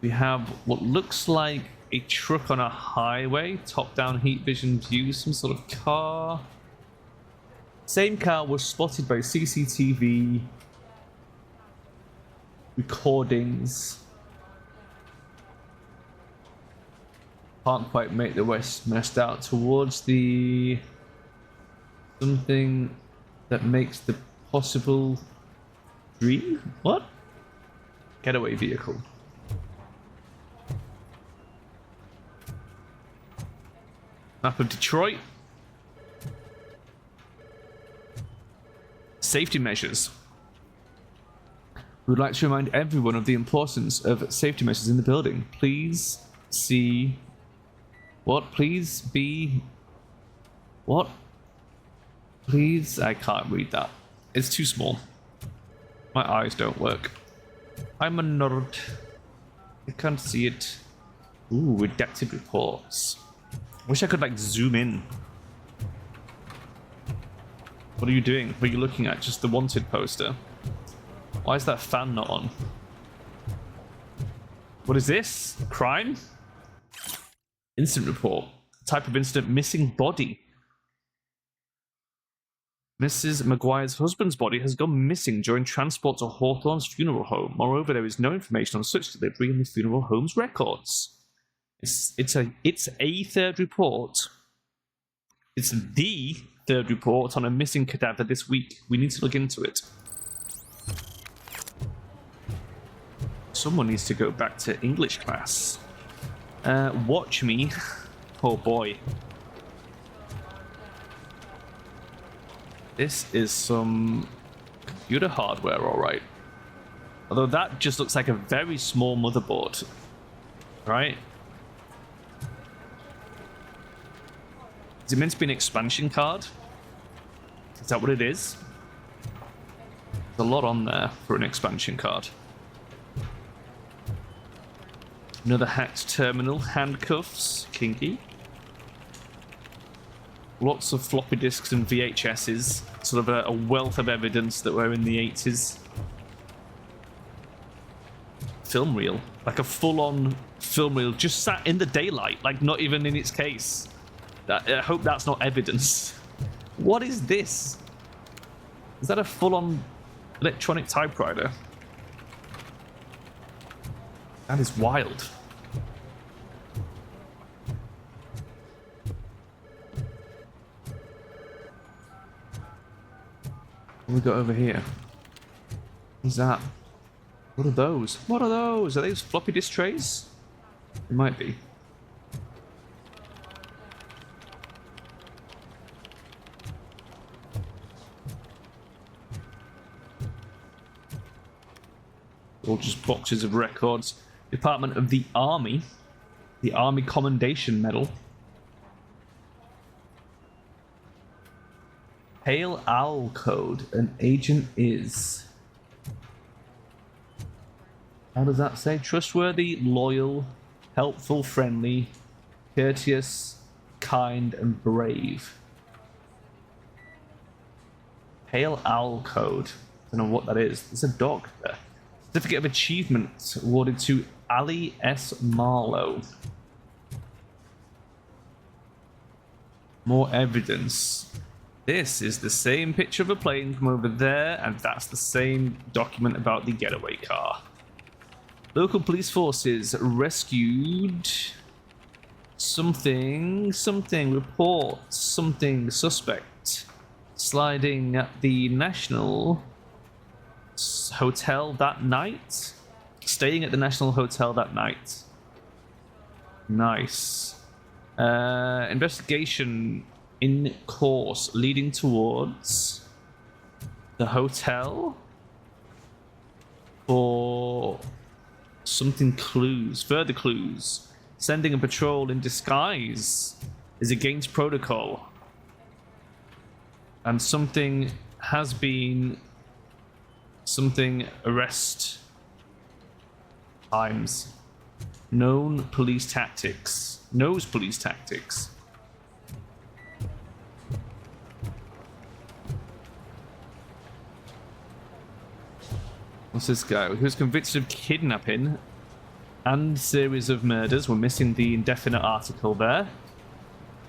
We have what looks like a truck on a highway, top-down heat vision view, some sort of car. Same car was spotted by CCTV recordings. Can't quite make the west messed out towards the something that makes the possible dream. What? Getaway vehicle. Map of Detroit. Safety measures. We would like to remind everyone of the importance of safety measures in the building. Please see. What? Please be. What? Please. I can't read that. It's too small. My eyes don't work. I'm a nerd. I can't see it. Ooh, redacted reports. Wish I could like zoom in. What are you doing? What are you looking at? Just the wanted poster. Why is that fan not on? What is this? Crime? Incident report. Type of incident: missing body. Mrs. Maguire's husband's body has gone missing during transport to Hawthorne's funeral home. Moreover, there is no information on such delivery in the funeral home's records. It's a third report. It's the third report on a missing cadaver this week. We need to look into it. Someone needs to go back to English class. Watch me. Oh boy. This is some computer hardware, alright. Although that just looks like a very small motherboard. Right? Is it meant to be an expansion card? Is that what it is? There's a lot on there for an expansion card. Another hacked terminal, handcuffs, kinky. Lots of floppy disks and VHSs. Sort of a wealth of evidence that we're in the 80s. Film reel. Like a full-on film reel just sat in the daylight, like not even in its case. I hope that's not evidence. What is this? Is that a full-on electronic typewriter? That is wild. What we got over here? What's that? What are those? What are those? Are those floppy disk trays? It might be. Or just boxes of records. Department of the Army. The Army Commendation Medal. Pale Owl Code. An agent is. How does that say? Trustworthy, loyal, helpful, friendly, courteous, kind, and brave. Pale Owl Code. Don't know what that is. There's a dog there. Certificate of Achievement awarded to Ali S. Marlowe. More evidence. This is the same picture of a plane from over there, and that's the same document about the getaway car. Local police forces rescued something, report, something suspect. Sliding at the National Hotel that night. Staying at the National Hotel that night. Nice. Investigation in course leading towards the hotel for something clues, further clues. Sending a patrol in disguise is against protocol. And something has been arrest times. Known police tactics. Knows police tactics. What's this guy? He was convicted of kidnapping and series of murders. We're missing the indefinite article there.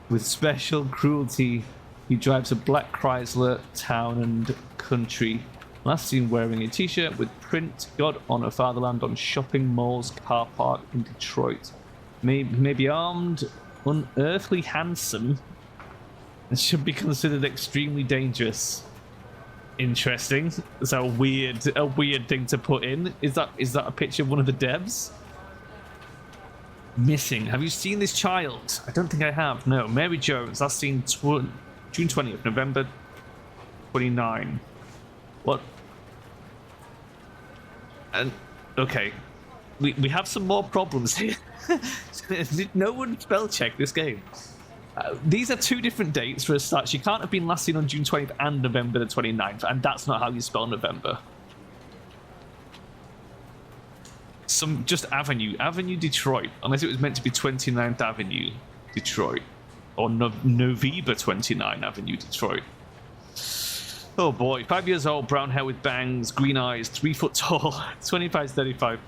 With special cruelty, he drives a black Chrysler Town and Country. Last seen wearing a t-shirt with print God Honor Fatherland on shopping mall's car park in Detroit. May be armed, unearthly handsome, and should be considered extremely dangerous. Interesting. That's a weird thing to put in. Is that a picture of one of the devs? Missing. Have you seen this child? I don't think I have. No. Mary Jones. Last seen June 20th, November 29. What? And okay, we have some more problems here. Did no one spell check this game? These are two different dates for a start. She can't have been last seen on June 20th and November the 29th, and that's not how you spell November. Just Avenue Detroit, unless it was meant to be 29th Avenue Detroit, or November 29th Avenue Detroit. Oh boy, 5 years old, brown hair with bangs, green eyes, 3 foot tall, 25 to 35,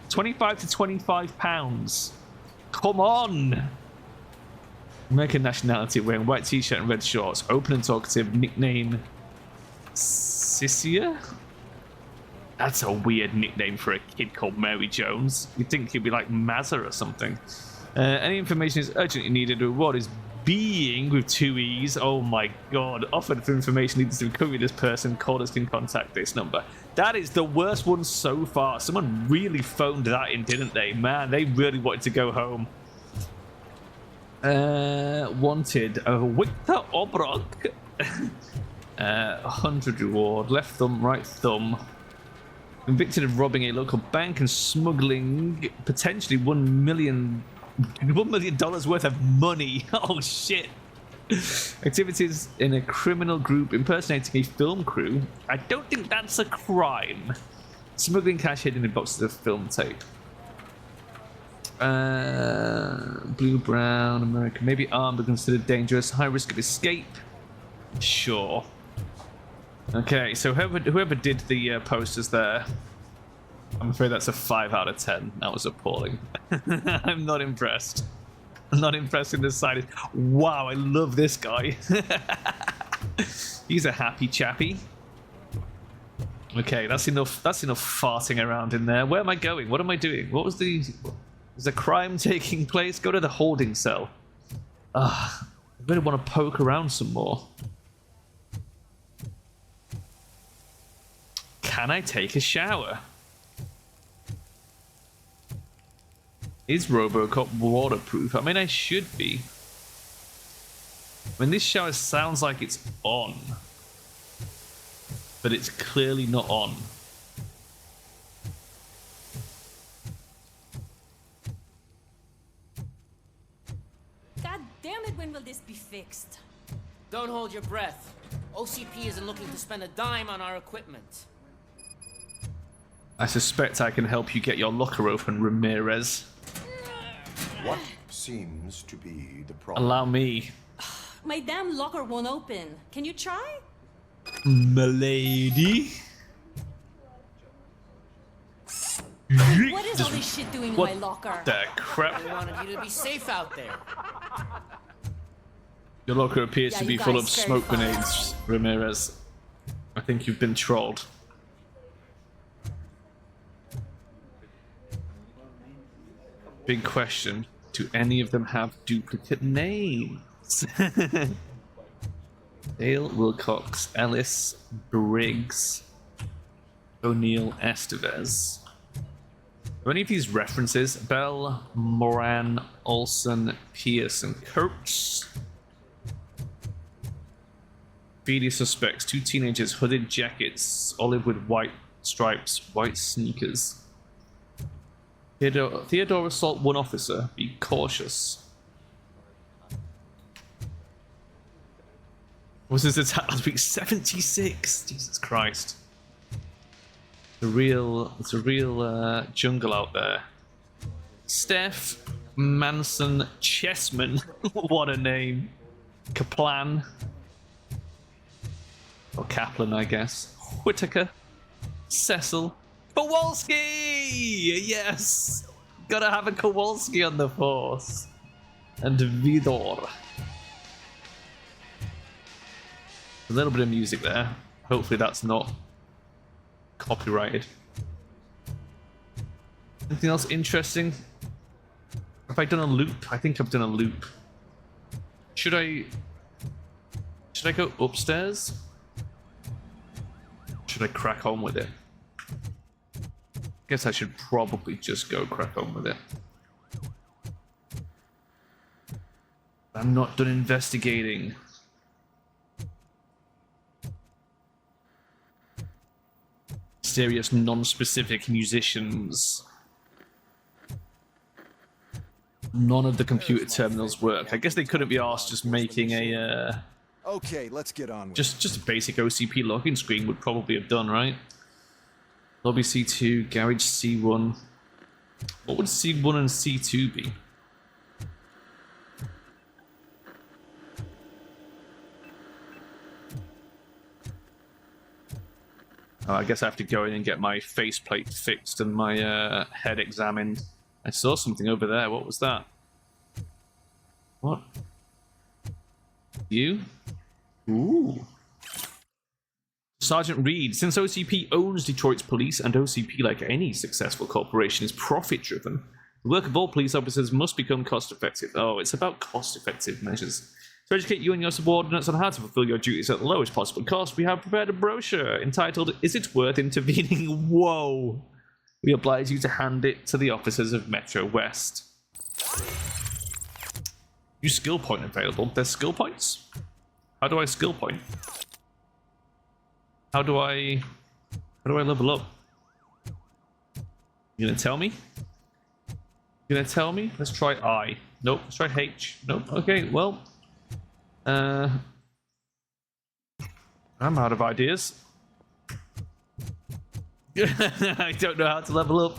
25 to 25 pounds. Come on! American nationality, wearing white t-shirt and red shorts, open and talkative, nickname Sissia? That's a weird nickname for a kid called Mary Jones. You'd think he'd be like Mazza or something. Any information is urgently needed. Reward is being with 2 E's. Oh my god. Offered for information needs to recover this person. Callers can contact this number. That is the worst one so far. Someone really phoned that in, didn't they? Man, they really wanted to go home. Wanted. Victor Obrok. 100 reward. Left thumb, right thumb. Convicted of robbing a local bank and smuggling potentially $1 million worth of money. Oh shit. Activities in a criminal group impersonating a film crew. I don't think that's a crime. Smuggling cash hidden in boxes of film tape. Blue, brown, American. Maybe armed but considered dangerous. High risk of escape. Sure. Okay, so whoever did the posters there, I'm afraid that's a 5 out of 10. That was appalling. I'm not impressed. I'm not impressed in the slightest. Wow, I love this guy. He's a happy chappy. Okay, that's enough. That's enough farting around in there. Where am I going? What am I doing? What was the? Is a crime taking place? Go to the holding cell. I really want to poke around some more. Can I take a shower? Is Robocop waterproof? I mean, I should be. I mean, this shower sounds like it's on, but it's clearly not on. God damn it, when will this be fixed? Don't hold your breath. OCP isn't looking to spend a dime on our equipment. I suspect I can help you get your locker open, Ramirez. What seems to be the problem? Allow me. My damn locker won't open. Can you try? Milady. What is all this shit doing in my locker? The crap. We wanted you to be safe out there. Your locker appears to you be full guys of very smoke fine. grenades, Ramirez. I think you've been trolled. Big question. Do any of them have duplicate names? Dale, Wilcox, Ellis, Briggs, O'Neill, Estevez. Are any of these references? Bell, Moran, Olson, Pierce, and Kurtz. Speedy suspects. 2 teenagers, hooded jackets, olive with white stripes, white sneakers. Theodore assault 1 officer. Be cautious. Was his attack last week? 76. Jesus Christ. It's a real jungle out there. Steph Manson Chessman. What a name. Kaplan. Or Kaplan, I guess. Whitaker. Cecil. Kowalski! Yes! Gotta have a Kowalski on the force. And Vidor. A little bit of music there. Hopefully that's not copyrighted. Anything else interesting? Have I done a loop? I think I've done a loop. Should I go upstairs? Should I crack on with it? Guess I should probably just go crack on with it. I'm not done investigating. Mysterious, non-specific musicians. None of the computer terminals work. I guess they couldn't be asked just making a Okay, let's get on with just a basic OCP login screen would probably have done, right? Lobby C2, garage C1. What would C1 and C2 be? Oh, I guess I have to go in and get my faceplate fixed and my head examined. I saw something over there. What was that? What? You? Ooh. Sergeant Reed, since OCP owns Detroit's police and OCP, like any successful corporation, is profit-driven, the work of all police officers must become cost-effective. Oh, it's about cost-effective measures. To educate you and your subordinates on how to fulfill your duties at the lowest possible cost, we have prepared a brochure entitled, Is It Worth Intervening? Whoa! We oblige you to hand it to the officers of Metro West. New skill point available. There's skill points? How do I skill point? How do I level up? You gonna tell me? You gonna tell me? Let's try I. Nope. Let's try H. Nope. Okay, well. I'm out of ideas. I don't know how to level up.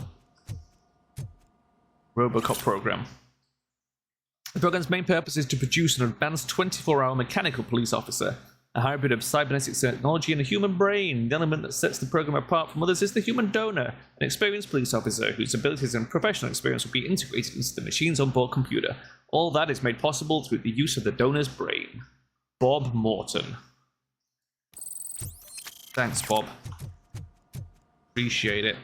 Robocop program. The program's main purpose is to produce an advanced 24-hour mechanical police officer, a hybrid of cybernetic technology and a human brain. The element that sets the program apart from others is the human donor, an experienced police officer whose abilities and professional experience will be integrated into the machine's onboard computer. All that is made possible through the use of the donor's brain. Bob Morton. Thanks, Bob. Appreciate it.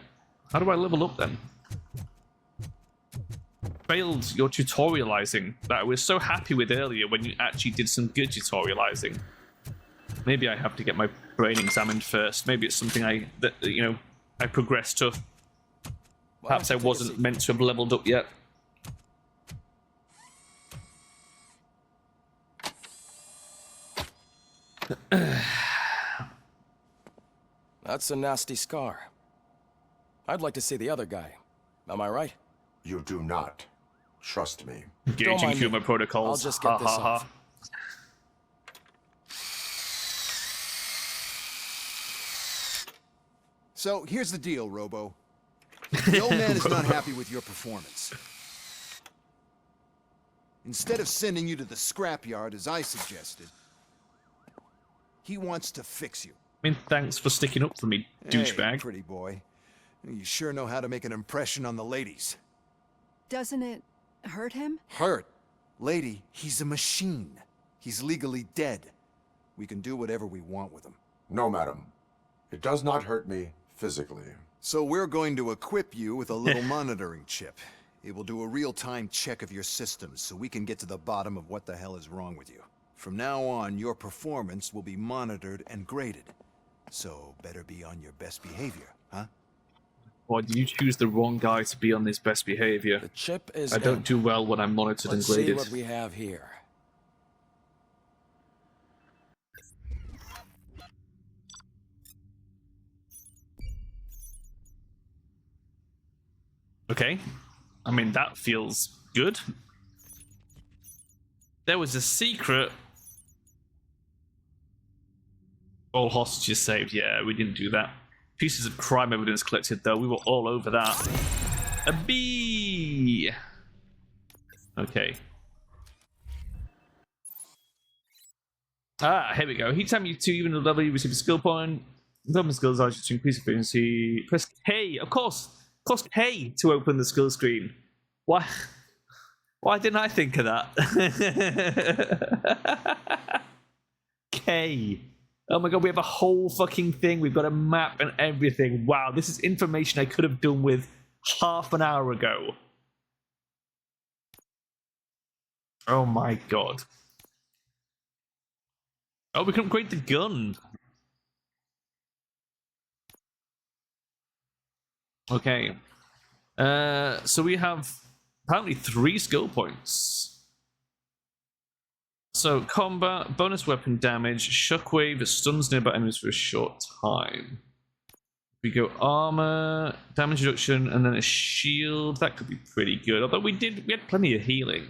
How do I level up then? Failed your tutorializing that I was so happy with earlier when you actually did some good tutorializing. Maybe I have to get my brain examined first. Maybe it's something I progressed to. Perhaps I wasn't meant to have leveled up yet. That's a nasty scar. I'd like to see the other guy. Am I right? You do not. Trust me. Engaging human protocols. I'll just get this off. So, here's the deal, Robo. The old man is not happy with your performance. Instead of sending you to the scrapyard, as I suggested, he wants to fix you. I mean, thanks for sticking up for me, douchebag. Hey, pretty boy. You sure know how to make an impression on the ladies. Doesn't it hurt him? Hurt? Lady, he's a machine. He's legally dead. We can do whatever we want with him. No, madam. It does not hurt me physically. So we're going to equip you with a little monitoring chip. It will do a real-time check of your systems so we can get to the bottom of what the hell is wrong with you. From now on, your performance will be monitored and graded. So better be on your best behavior, huh? Why did you choose the wrong guy to be on this best behavior? The chip is I don't do well when I'm monitored and Let's graded. see what we have here. Okay. I mean, that feels good. There was a secret. All hostages saved. Yeah, we didn't do that. Pieces of crime evidence collected, though. We were all over that. A B. Okay. Ah, here we go. Each time you two even a level, you receive a skill point. Development skills are to increase efficiency. Press K, of course. Press K to open the skill screen. Why? Why didn't I think of that? K. Oh my god, we have a whole fucking thing. We've got a map and everything. Wow, this is information I could have done with half an hour ago. Oh my god. Oh, we can upgrade the gun. Okay. So we have apparently 3 skill points. So, combat, bonus weapon damage, shockwave, stuns nearby enemies for a short time. We go armor, damage reduction, and then a shield. That could be pretty good. Although we had plenty of healing.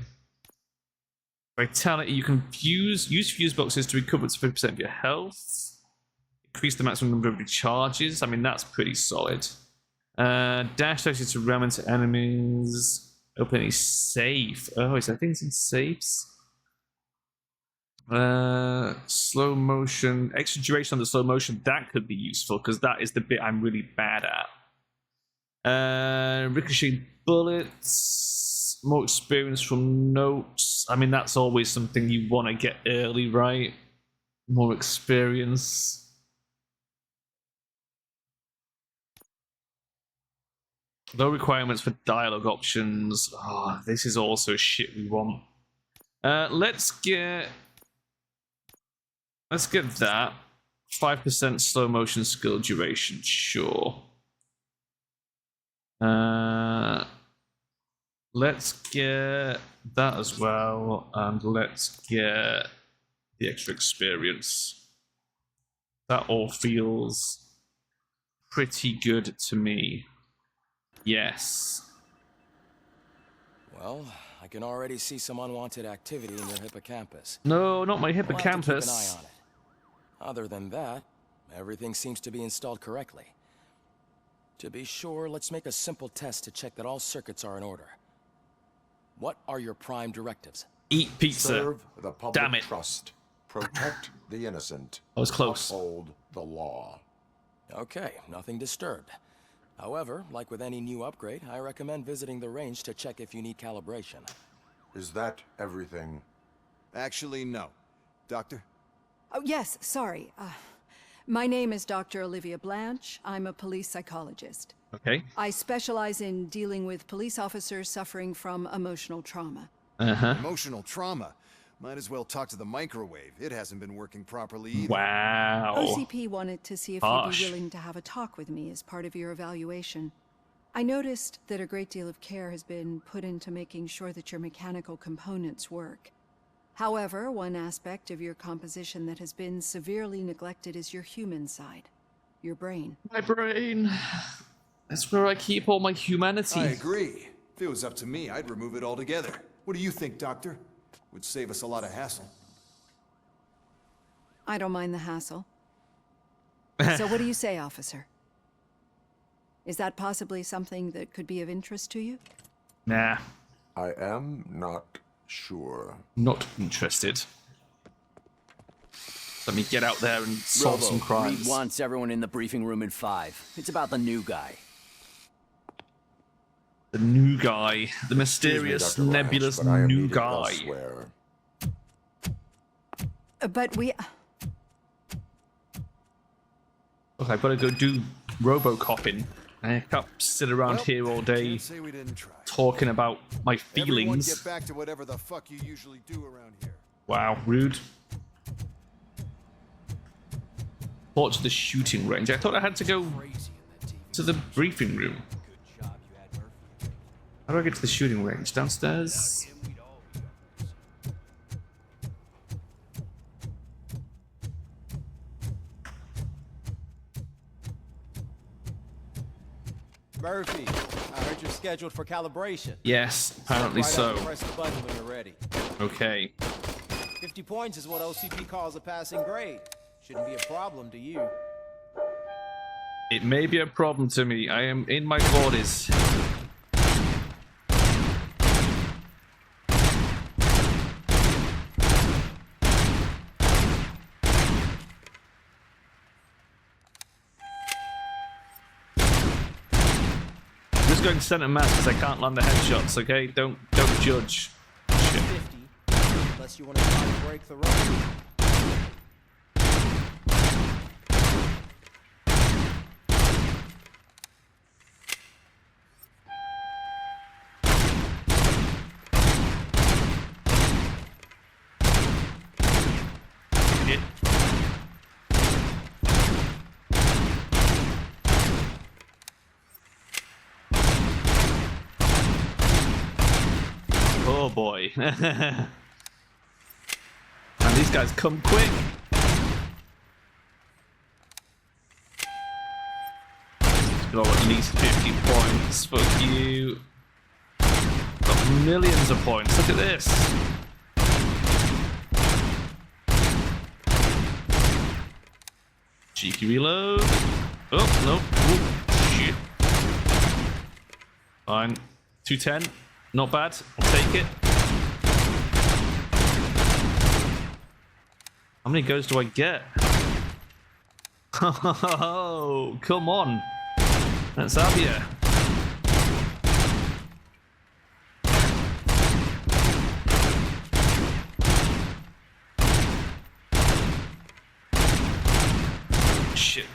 Vitality, you can use fuse boxes to recover up to 50% of your health. Increase the maximum number of recharges. I mean, that's pretty solid. Dash access to ram into enemies. Open a safe. Oh, is there things in safes? Slow motion. Extra duration on the slow motion. That could be useful because that is the bit I'm really bad at. Ricochet bullets. More experience from notes. I mean, that's always something you want to get early, right? More experience. Low requirements for dialogue options. Oh, this is also shit we want. Let's get that. 5% slow motion skill duration, sure. Let's get that as well, and let's get the extra experience. That all feels pretty good to me. Yes. Well, I can already see some unwanted activity in your hippocampus. No, not my We'll have to keep an eye hippocampus. on it. Other than that, everything seems to be installed correctly. To be sure, let's make a simple test to check that all circuits are in order. What are your prime directives? Eat pizza. Serve the public Damn it. trust. Protect the innocent. I was close. Uphold the law. Okay, nothing disturbed. However, like with any new upgrade, I recommend visiting the range to check if you need calibration. Is that everything? Actually, no. Doctor? Oh, yes, sorry. My name is Dr. Olivia Blanche. I'm a police psychologist. Okay. I specialize in dealing with police officers suffering from emotional trauma. Emotional trauma? Might as well talk to the microwave. It hasn't been working properly either. Wow. OCP wanted to see if you'd be willing to have a talk with me as part of your evaluation. I noticed that a great deal of care has been put into making sure that your mechanical components work. However, one aspect of your composition that has been severely neglected is your human side, your brain. My brain. That's where I keep all my humanity. I agree. If it was up to me, I'd remove it altogether. What do you think, Doctor? Would save us a lot of hassle. I don't mind the hassle. So what do you say, officer? Is that possibly something that could be of interest to you? Nah. I am not sure. Not interested. Let me get out there and solve some crimes. Reed wants everyone in the briefing room in 5. It's about the new guy. The new guy. The mysterious, nebulous new guy. But we... Look, I've got to go do Robocopping. I can't sit around here all day talking about my feelings. Everyone get back to whatever the fuck you usually do around here. Wow, rude. Report to the shooting range. I thought I had to go to the briefing room. How do I get to the shooting range? Downstairs? Murphy, I heard you're scheduled for calibration. Yes, apparently so. Press the button when you're ready. Okay. 50 points is what OCP calls a passing grade. Shouldn't be a problem to you. It may be a problem to me. I am in my 40s. I'm just going center mass because I can't land the headshots, okay? Don't judge. Shit. 50, unless you want to try to break the run. Oh boy. And these guys come quick. Got at least 50 points. Fuck you. Got millions of points. Look at this. Cheeky reload. Oh, no. Ooh, shit. Fine. 210. Not bad. I'll take it. How many goes do I get? Oh, come on. Let's have you. Shit.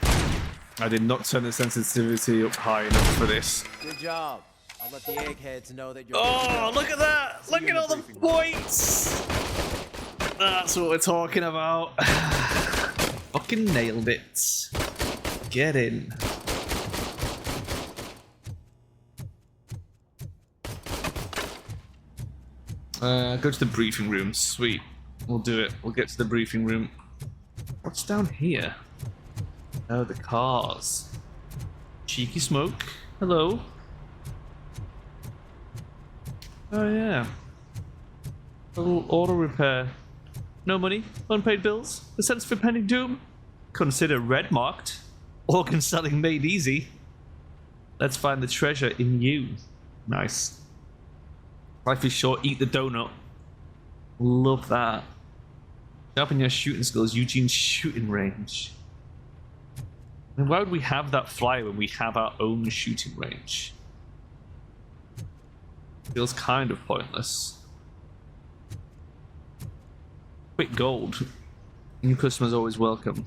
I did not turn the sensitivity up high enough for this. Good job. I'll let the eggheads know that you're... Oh, look at that! Look at all the points! That's what we're talking about. Fucking nailed it. Get in. Go to the briefing room. Sweet. We'll do it. We'll get to the briefing room. What's down here? Oh, the cars. Cheeky smoke. Hello. Oh yeah. Auto repair. No money, unpaid bills, a sense of impending doom. Consider red marked. Organ selling made easy. Let's find the treasure in you. Nice. Life is short, eat the donut. Love that. Sharpen your shooting skills, Eugene's shooting range. And why would we have that flyer when we have our own shooting range? Feels kind of pointless. Quick gold. New customers always welcome.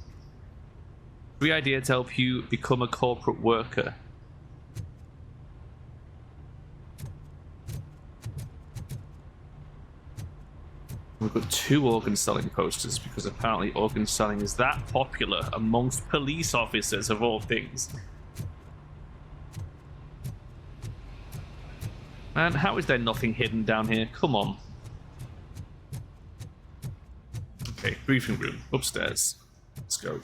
Free idea to help you become a corporate worker. We've got 2 organ selling posters because apparently organ selling is that popular amongst police officers of all things. Man, how is there nothing hidden down here? Come on. Okay, briefing room, upstairs. Let's go.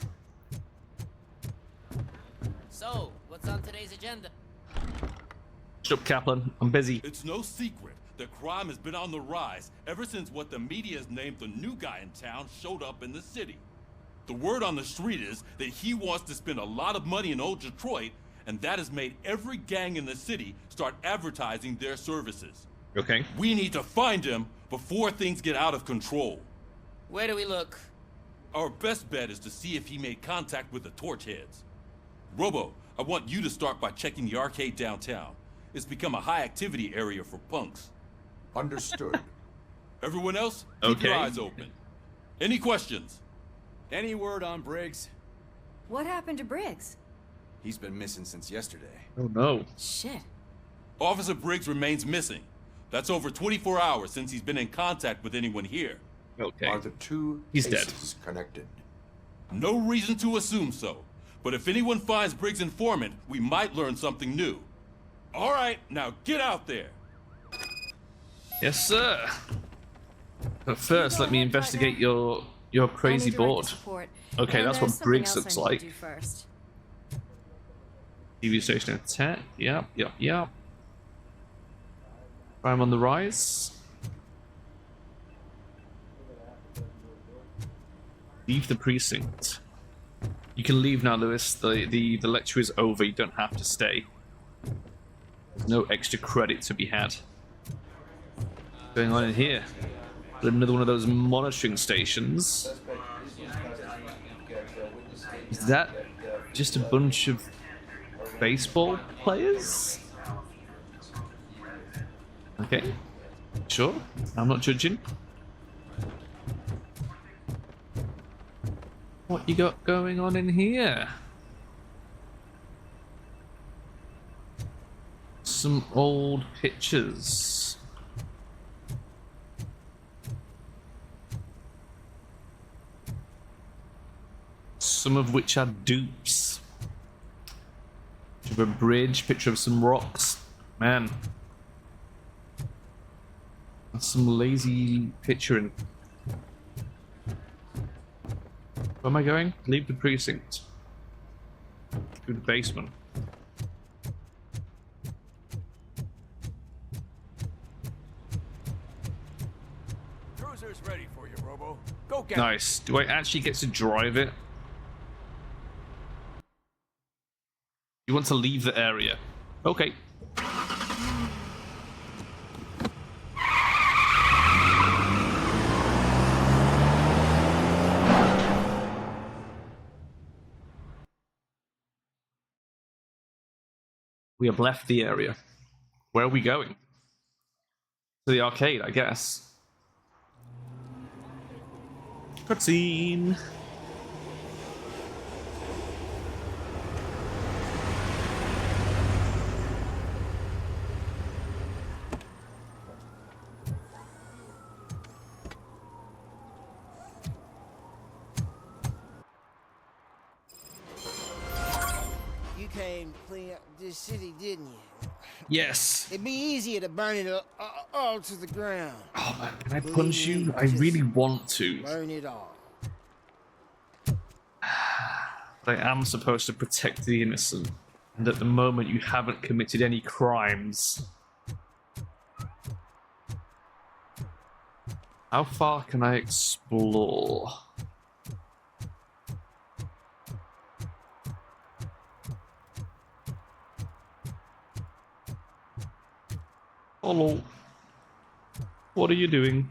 So, what's on today's agenda? Shut up, Kaplan. I'm busy. It's no secret that crime has been on the rise ever since what the media has named the new guy in town showed up in the city. The word on the street is that he wants to spend a lot of money in old Detroit, and that has made every gang in the city start advertising their services. Okay. We need to find him before things get out of control. Where do we look? Our best bet is to see if he made contact with the torch heads. Robo, I want you to start by checking the arcade downtown. It's become a high-activity area for punks. Understood. Everyone else, keep your eyes open. Any questions? Any word on Briggs? What happened to Briggs? He's been missing since yesterday. Oh no. Shit. Officer Briggs remains missing. That's over 24 hours since he's been in contact with anyone here. Okay. Are the 2 cases connected? No reason to assume so. But if anyone finds Briggs' informant, we might learn something new. All right, now get out there. Yes, sir. But first, let me investigate your crazy board. Okay, that's what Briggs looks like. TV station attack. Yep. Crime on the rise. Leave the precinct. You can leave now, Lewis. The lecture is over. You don't have to stay. There's no extra credit to be had. What's going on in here? Another one of those monitoring stations. Is that just a bunch of baseball players? Okay. Sure. I'm not judging. What you got going on in here? Some old pictures. Some of which are dupes. Picture of a bridge, picture of some rocks. Man. That's some lazy picturing. Where am I going? Leave the precinct. Through the basement. Cruiser's ready for you, Robo. Go get Nice. Do I actually get to drive it? You want to leave the area. Okay. We have left the area. Where are we going? To the arcade, I guess. Cutscene. You came to clean up this city, didn't you? Yes. It'd be easier to burn it all to the ground. Oh man, can I punch you? I really want to. Burn it all. But I am supposed to protect the innocent. And at the moment you haven't committed any crimes. How far can I explore? Hello. What are you doing?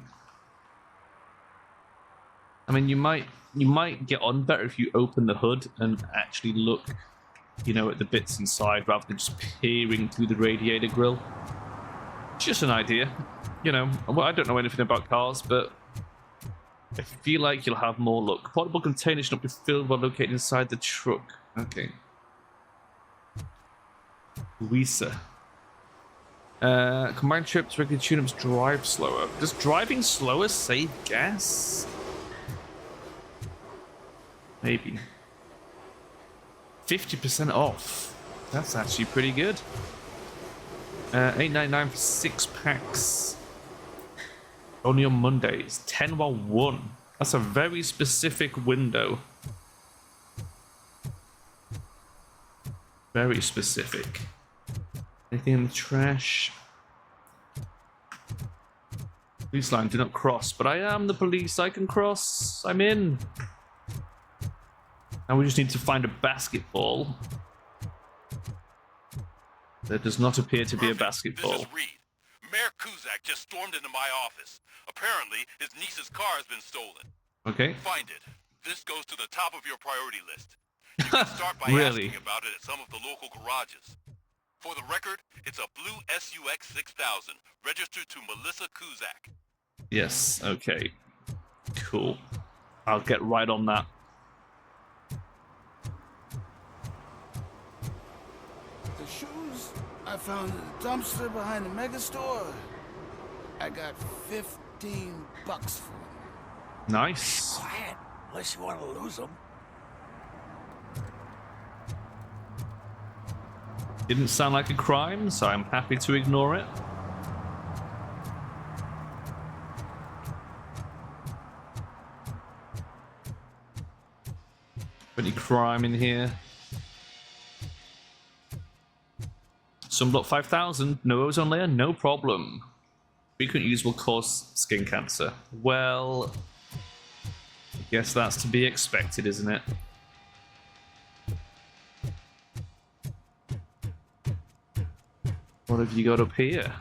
I mean, you might get on better if you open the hood and actually look, you know, at the bits inside rather than just peering through the radiator grill. Just an idea. You know, well, I don't know anything about cars, but I feel like you'll have more luck. Portable container should not be filled while located inside the truck. Okay. Louisa. Combined trips, regular tune-ups, drive slower. Does driving slower save gas? Maybe. 50% off. That's actually pretty good. $8.99 for 6 packs. Only on Mondays. 10 while 1. That's a very specific window. Very specific. Anything in the trash? Police line, do not cross. But I am the police. I can cross. I'm in. Now we just need to find a basketball. There does not appear to be a basketball. This is Reed. Mayor Kuzak just stormed into my office. Apparently, his niece's car has been stolen. Okay. Find it. This goes to the top of your priority list. You can start by Really? asking about it at some of the local garages. For the record, it's a blue SUX 6000, registered to Melissa Kuzak. Yes, okay. Cool. I'll get right on that. The shoes I found in the dumpster behind the mega store. I got $15 for them. Nice. Quiet, unless you want to lose them. Didn't sound like a crime, so I'm happy to ignore it. Any crime in here? Sunblock 5000, no ozone layer, no problem. Frequent use will cause skin cancer. Well, I guess that's to be expected, isn't it? What have you got up here?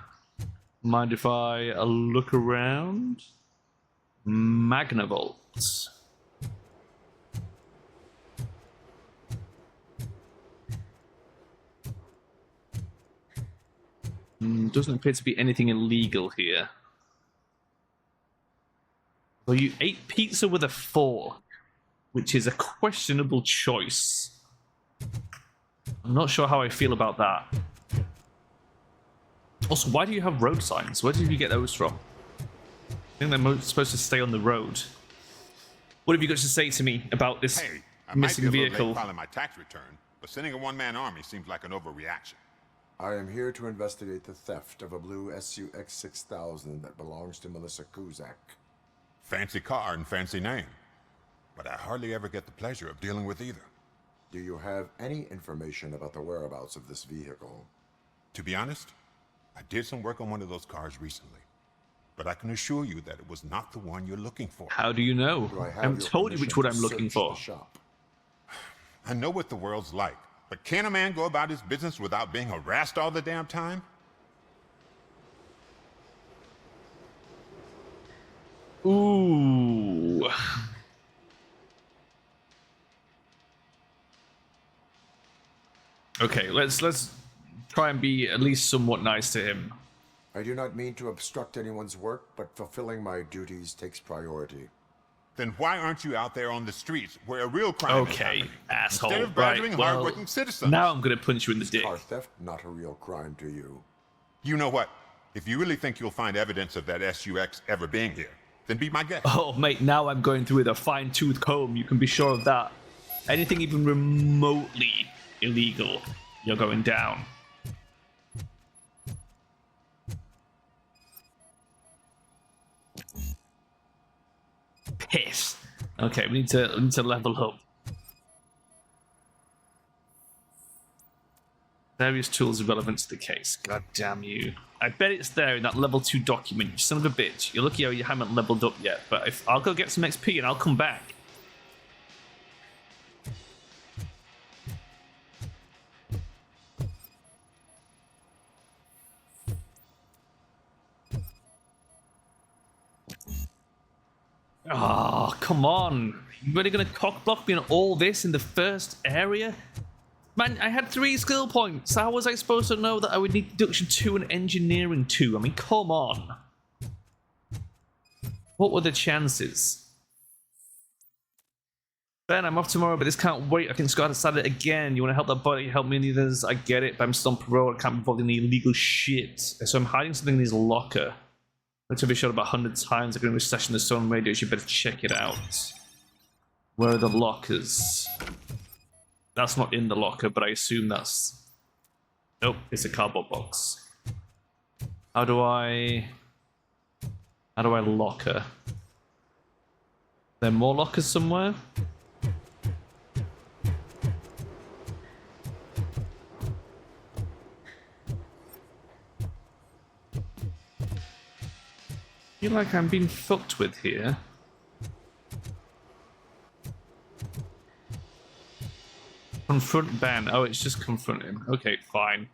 Mind if I look around? Magnavolt. Doesn't appear to be anything illegal here. Well, you ate pizza with a fork, which is a questionable choice. I'm not sure how I feel about that. Also, why do you have road signs? Where did you get those from? I think they're supposed to stay on the road. What have you got to say to me about this missing vehicle? Late filing my tax return, but sending a one-man army seems like an overreaction. I am here to investigate the theft of a blue SUX 6000 that belongs to Melissa Kuzak. Fancy car and fancy name, but I hardly ever get the pleasure of dealing with either. Do you have any information about the whereabouts of this vehicle? To be honest, I did some work on one of those cars recently, but I can assure you that it was not the one you're looking for. How do you know? I haven't told you which one I'm looking for. I know what the world's like, but can a man go about his business without being harassed all the damn time? Ooh. Okay, let's try and be at least somewhat nice to him. I do not mean to obstruct anyone's work, but fulfilling my duties takes priority. Then why aren't you out there on the streets where a real crime is happening? Asshole. Instead of badgering hardworking citizens. Now I'm going to punch you in the dick. Car theft, not a real crime to you. You know what? If you really think you'll find evidence of that SUX ever being here, then be my guest. Oh, mate, now I'm going through with a fine-tooth comb. You can be sure of that. Anything even remotely illegal, you're going down. Piss. Okay, we need to level up. Various tools irrelevant to the case. God damn you. I bet it's there in that level 2 document. You son of a bitch. You're lucky how you haven't leveled up yet. But if I'll go get some XP and I'll come back. Oh, come on. You really gonna cockblock me on all this in the first area? Man, I had 3 skill points. How was I supposed to know that I would need deduction 2 and engineering 2? I mean, come on. What were the chances? Ben, I'm off tomorrow, but this can't wait. I think Scott decided again. You want to help that buddy? Help me in others. I get it, but I'm still on parole. I can't be involved in any illegal shit. So I'm hiding something in his locker. Let's have a shot about 100 times. They're going to be session the Stone radios. You better check it out. Where are the lockers? That's not in the locker, but I assume that's... Nope, it's a cardboard box. How do I lock her? There more lockers somewhere? I feel like I'm being fucked with here. Confront Ben. Oh, it's just confront him. Okay, fine.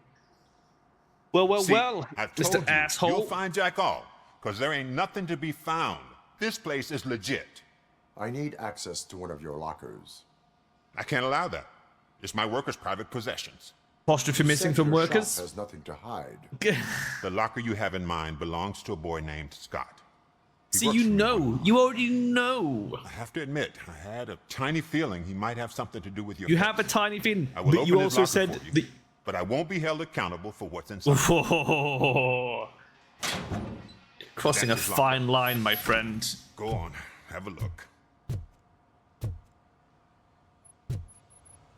Well, See, well, I've told Mr. you, Asshole. You'll find Jack all, because there ain't nothing to be found. This place is legit. I need access to one of your lockers. I can't allow that. It's my workers' private possessions. Apostrophe missing from Your workers? shop has nothing to hide. The locker you have in mind belongs to a boy named Scott. See, you know. You already know. I have to admit, I had a tiny feeling he might have something to do with your You case. have a tiny feeling, I will but open you his also locker said... for you, but I won't be held accountable for what's inside. Crossing a That's his fine line, my friend. Go on, have a look.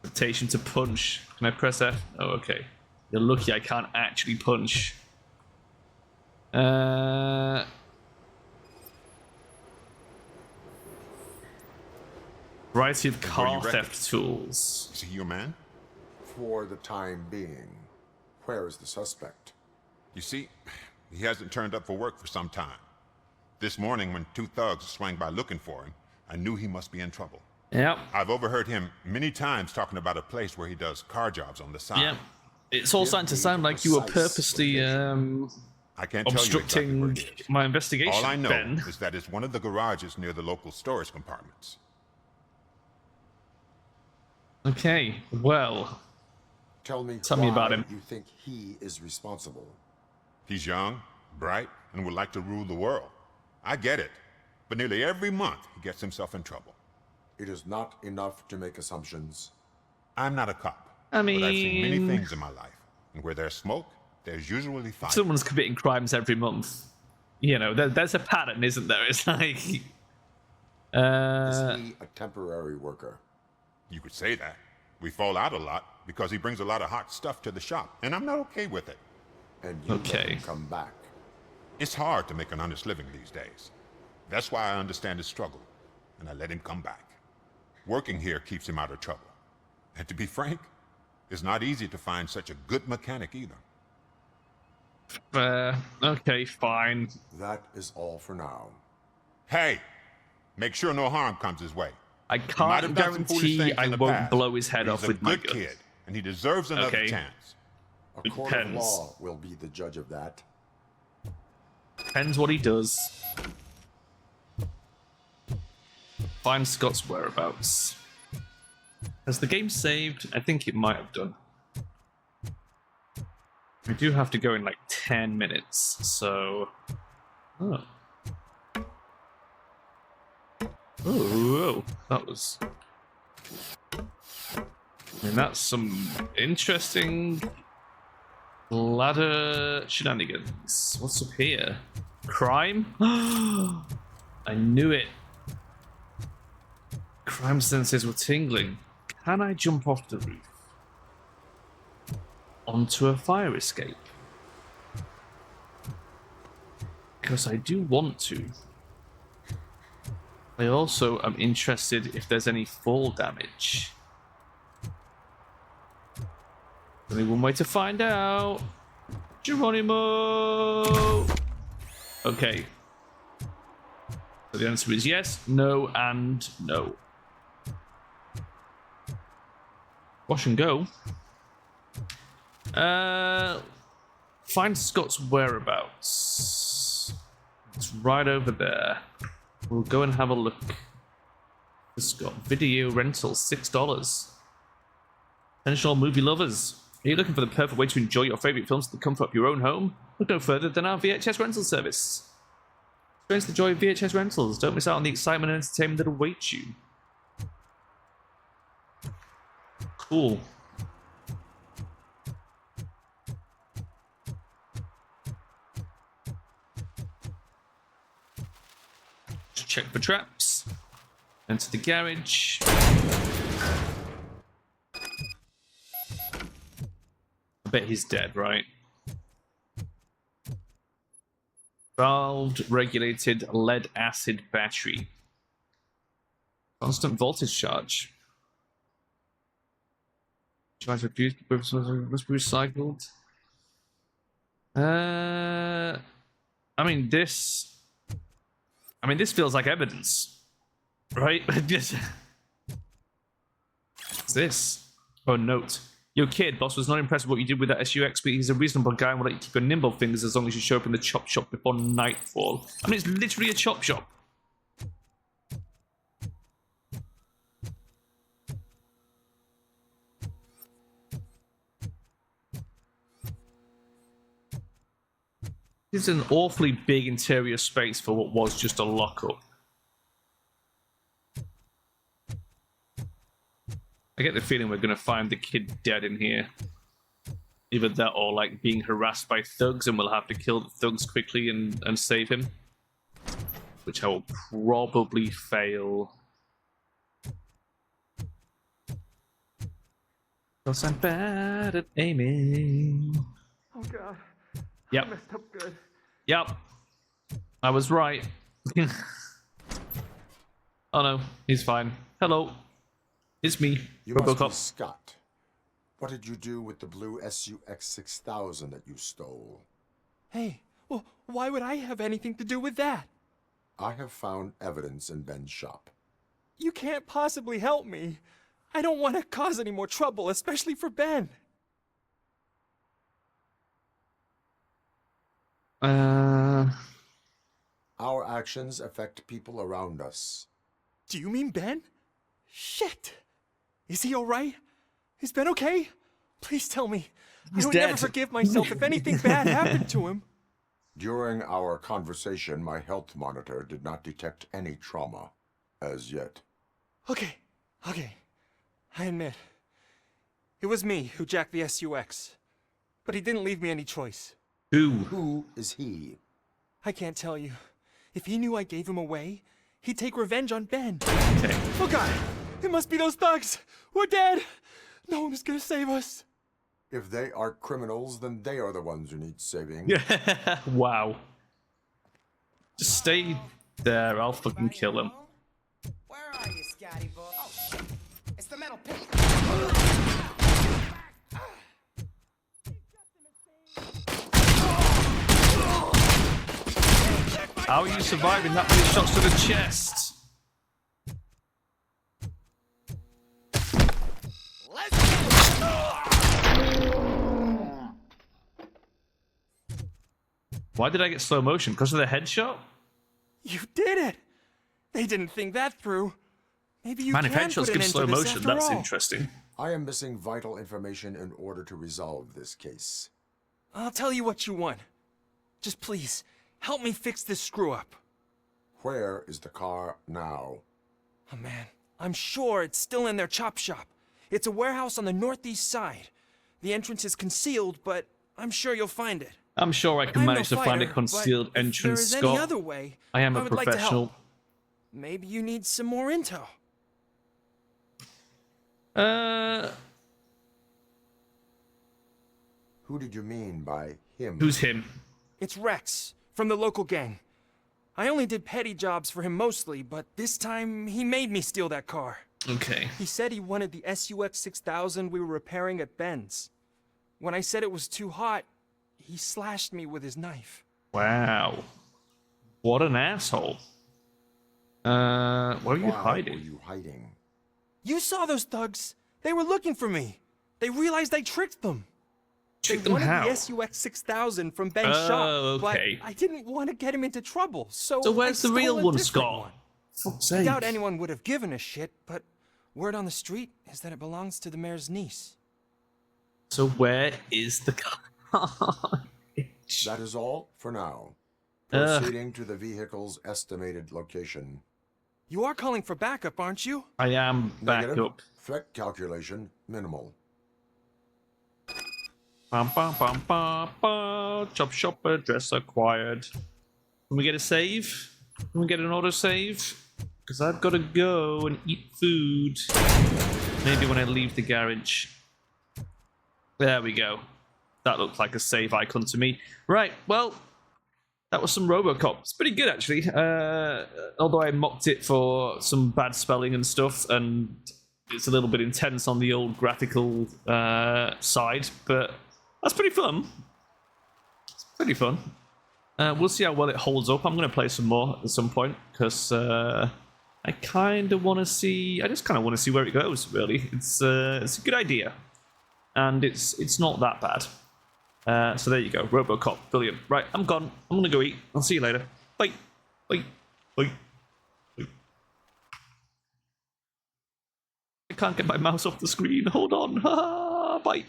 Invitation to punch. Can I press F? Oh, okay. You're lucky I can't actually punch. Variety of car theft tools. Is he your man? For the time being. Where is the suspect? You see, he hasn't turned up for work for some time. This morning, when 2 thugs swang by looking for him, I knew he must be in trouble. Yep. I've overheard him many times talking about a place where he does car jobs on the side. Yeah. It's all starting to sound like you were purposely I can't tell you obstructing exactly my investigation, All I know Ben. is that it's one of the garages near the local storage compartments. Okay, well. Tell me me about him. You think he is responsible? He's young, bright, and would like to rule the world. I get it. But nearly every month, he gets himself in trouble. It is not enough to make assumptions. I'm not a cop. I mean... But I've seen many things in my life. And where there's smoke, there's usually fire. Someone's committing crimes every month. You know, there's a pattern, isn't there? It's like... Is he a temporary worker? You could say that. We fall out a lot because he brings a lot of hot stuff to the shop, and I'm not okay with it. And you let him come back. It's hard to make an honest living these days. That's why I understand his struggle, and I let him come back. Working here keeps him out of trouble. And to be frank, it's not easy to find such a good mechanic either. Okay, fine. That is all for now. Hey, make sure no harm comes his way. I can't guarantee I won't blow his head off with my gun. He's a good kid, and he deserves another chance. A court of law will be the judge of that. Depends what he does. Find Scott's whereabouts. Has the game saved? I think it might have done. We do have to go in like 10 minutes, so... Oh. Oh, that was... I mean, that's some interesting ladder shenanigans. What's up here? Crime? I knew it. Crime senses were tingling. Can I jump off the roof? Onto a fire escape? Because I do want to. I also am interested if there's any fall damage. Only one way to find out. Geronimo! Okay. So the answer is yes, no, and no. Wash and go. Find Scott's whereabouts. It's right over there. We'll go and have a look. Scott, video rental, $6. Potential movie lovers. Are you looking for the perfect way to enjoy your favorite films at the comfort of your own home? Look no further than our VHS rental service. Experience the joy of VHS rentals. Don't miss out on the excitement and entertainment that awaits you. Cool. Just check for traps. Enter the garage. I bet he's dead, right? Valved regulated lead acid battery. Constant voltage charge. Charge refused, must be recycled. I mean this feels like evidence, right? What's this? Oh, note. Yo, kid, boss was not impressed with what you did with that SUX, but he's a reasonable guy and will let you keep your nimble fingers as long as you show up in the chop shop before nightfall. I mean, it's literally a chop shop. This is an awfully big interior space for what was just a lockup. I get the feeling we're going to find the kid dead in here. Either that or like being harassed by thugs and we'll have to kill the thugs quickly and save him. Which I will probably fail. Because I'm bad at aiming. Oh god. Yep. I messed up good. Yep. I was right. Oh no, he's fine. Hello. It's me, You Robocop. must be Scott. What did you do with the blue SUX 6000 that you stole? Hey, well, why would I have anything to do with that? I have found evidence in Ben's shop. You can't possibly help me. I don't want to cause any more trouble, especially for Ben. Our actions affect people around us. Do you mean Ben? Shit! Is he alright? Is Ben okay? Please tell me. He's I would dead. never forgive myself if anything bad happened to him. During our conversation, my health monitor did not detect any trauma as yet. Okay. I admit. It was me who jacked the SUX. But he didn't leave me any choice. Who is he? I can't tell you. If he knew I gave him away, he'd take revenge on Ben. Okay. Oh god! It must be those thugs! We're dead! No one is gonna save us. If they are criminals, then they are the ones who need saving. Wow. Just stay there, I'll fucking kill him. Where are you, Scotty boy? Oh shit! It's the metal pit. How are you surviving that many shots to the chest? Why did I get slow motion? Because of the headshot? You did it! They didn't think that through. Maybe you Man, can if headshots put an give end slow to this motion, after that's all. interesting. I am missing vital information in order to resolve this case. I'll tell you what you want. Just please, help me fix this screw-up. Where is the car now? Oh man, I'm sure it's still in their chop shop. It's a warehouse on the northeast side. The entrance is concealed, but I'm sure you'll find it. I'm sure I can I'm no manage to find a fighter, concealed but if entrance, there is any Scott. other way, I am I a would like to help. professional. Maybe you need some more intel. Who did you mean by him? Who's him? It's Rex, from the local gang. I only did petty jobs for him mostly, but this time he made me steal that car. Okay. He said he wanted the SUX 6000 we were repairing at Ben's. When I said it was too hot, he slashed me with his knife. Wow. What an asshole. Where are you Why hiding? were you hiding? You saw those thugs. They were looking for me. They realized I tricked them. Tricked they them wanted how? the SUX 6000 from Ben's Oh, shop, okay. but I didn't want to get him into trouble, so where's I the real stole a one, different Scott? one. Fuck's I sake. doubt anyone would have given a shit, but word on the street is that it belongs to the mayor's niece. So where is the car? That is all for now. Ugh. Proceeding to the vehicle's estimated location. You are calling for backup, aren't you? I am back Negative. up. Threat calculation minimal. Bum, bum, bum, bum, bum. Chop shop address acquired. Can we get a save? Can we get an auto save? Because I've got to go and eat food. Maybe when I leave the garage. There we go. That looked like a save icon to me. Right, well, that was some Robocop. It's pretty good, actually. Although I mocked it for some bad spelling and stuff, and it's a little bit intense on the old graphical side, but that's pretty fun. It's pretty fun. We'll see how well it holds up. I'm going to play some more at some point, because I kind of want to see... I just kind of want to see where it goes, really. It's a good idea. And it's not that bad. So there you go, Robocop, brilliant. Right, I'm gone. I'm gonna go eat. I'll see you later. Bye. Bye. Bye. Bye. I can't get my mouse off the screen. Hold on. Bye.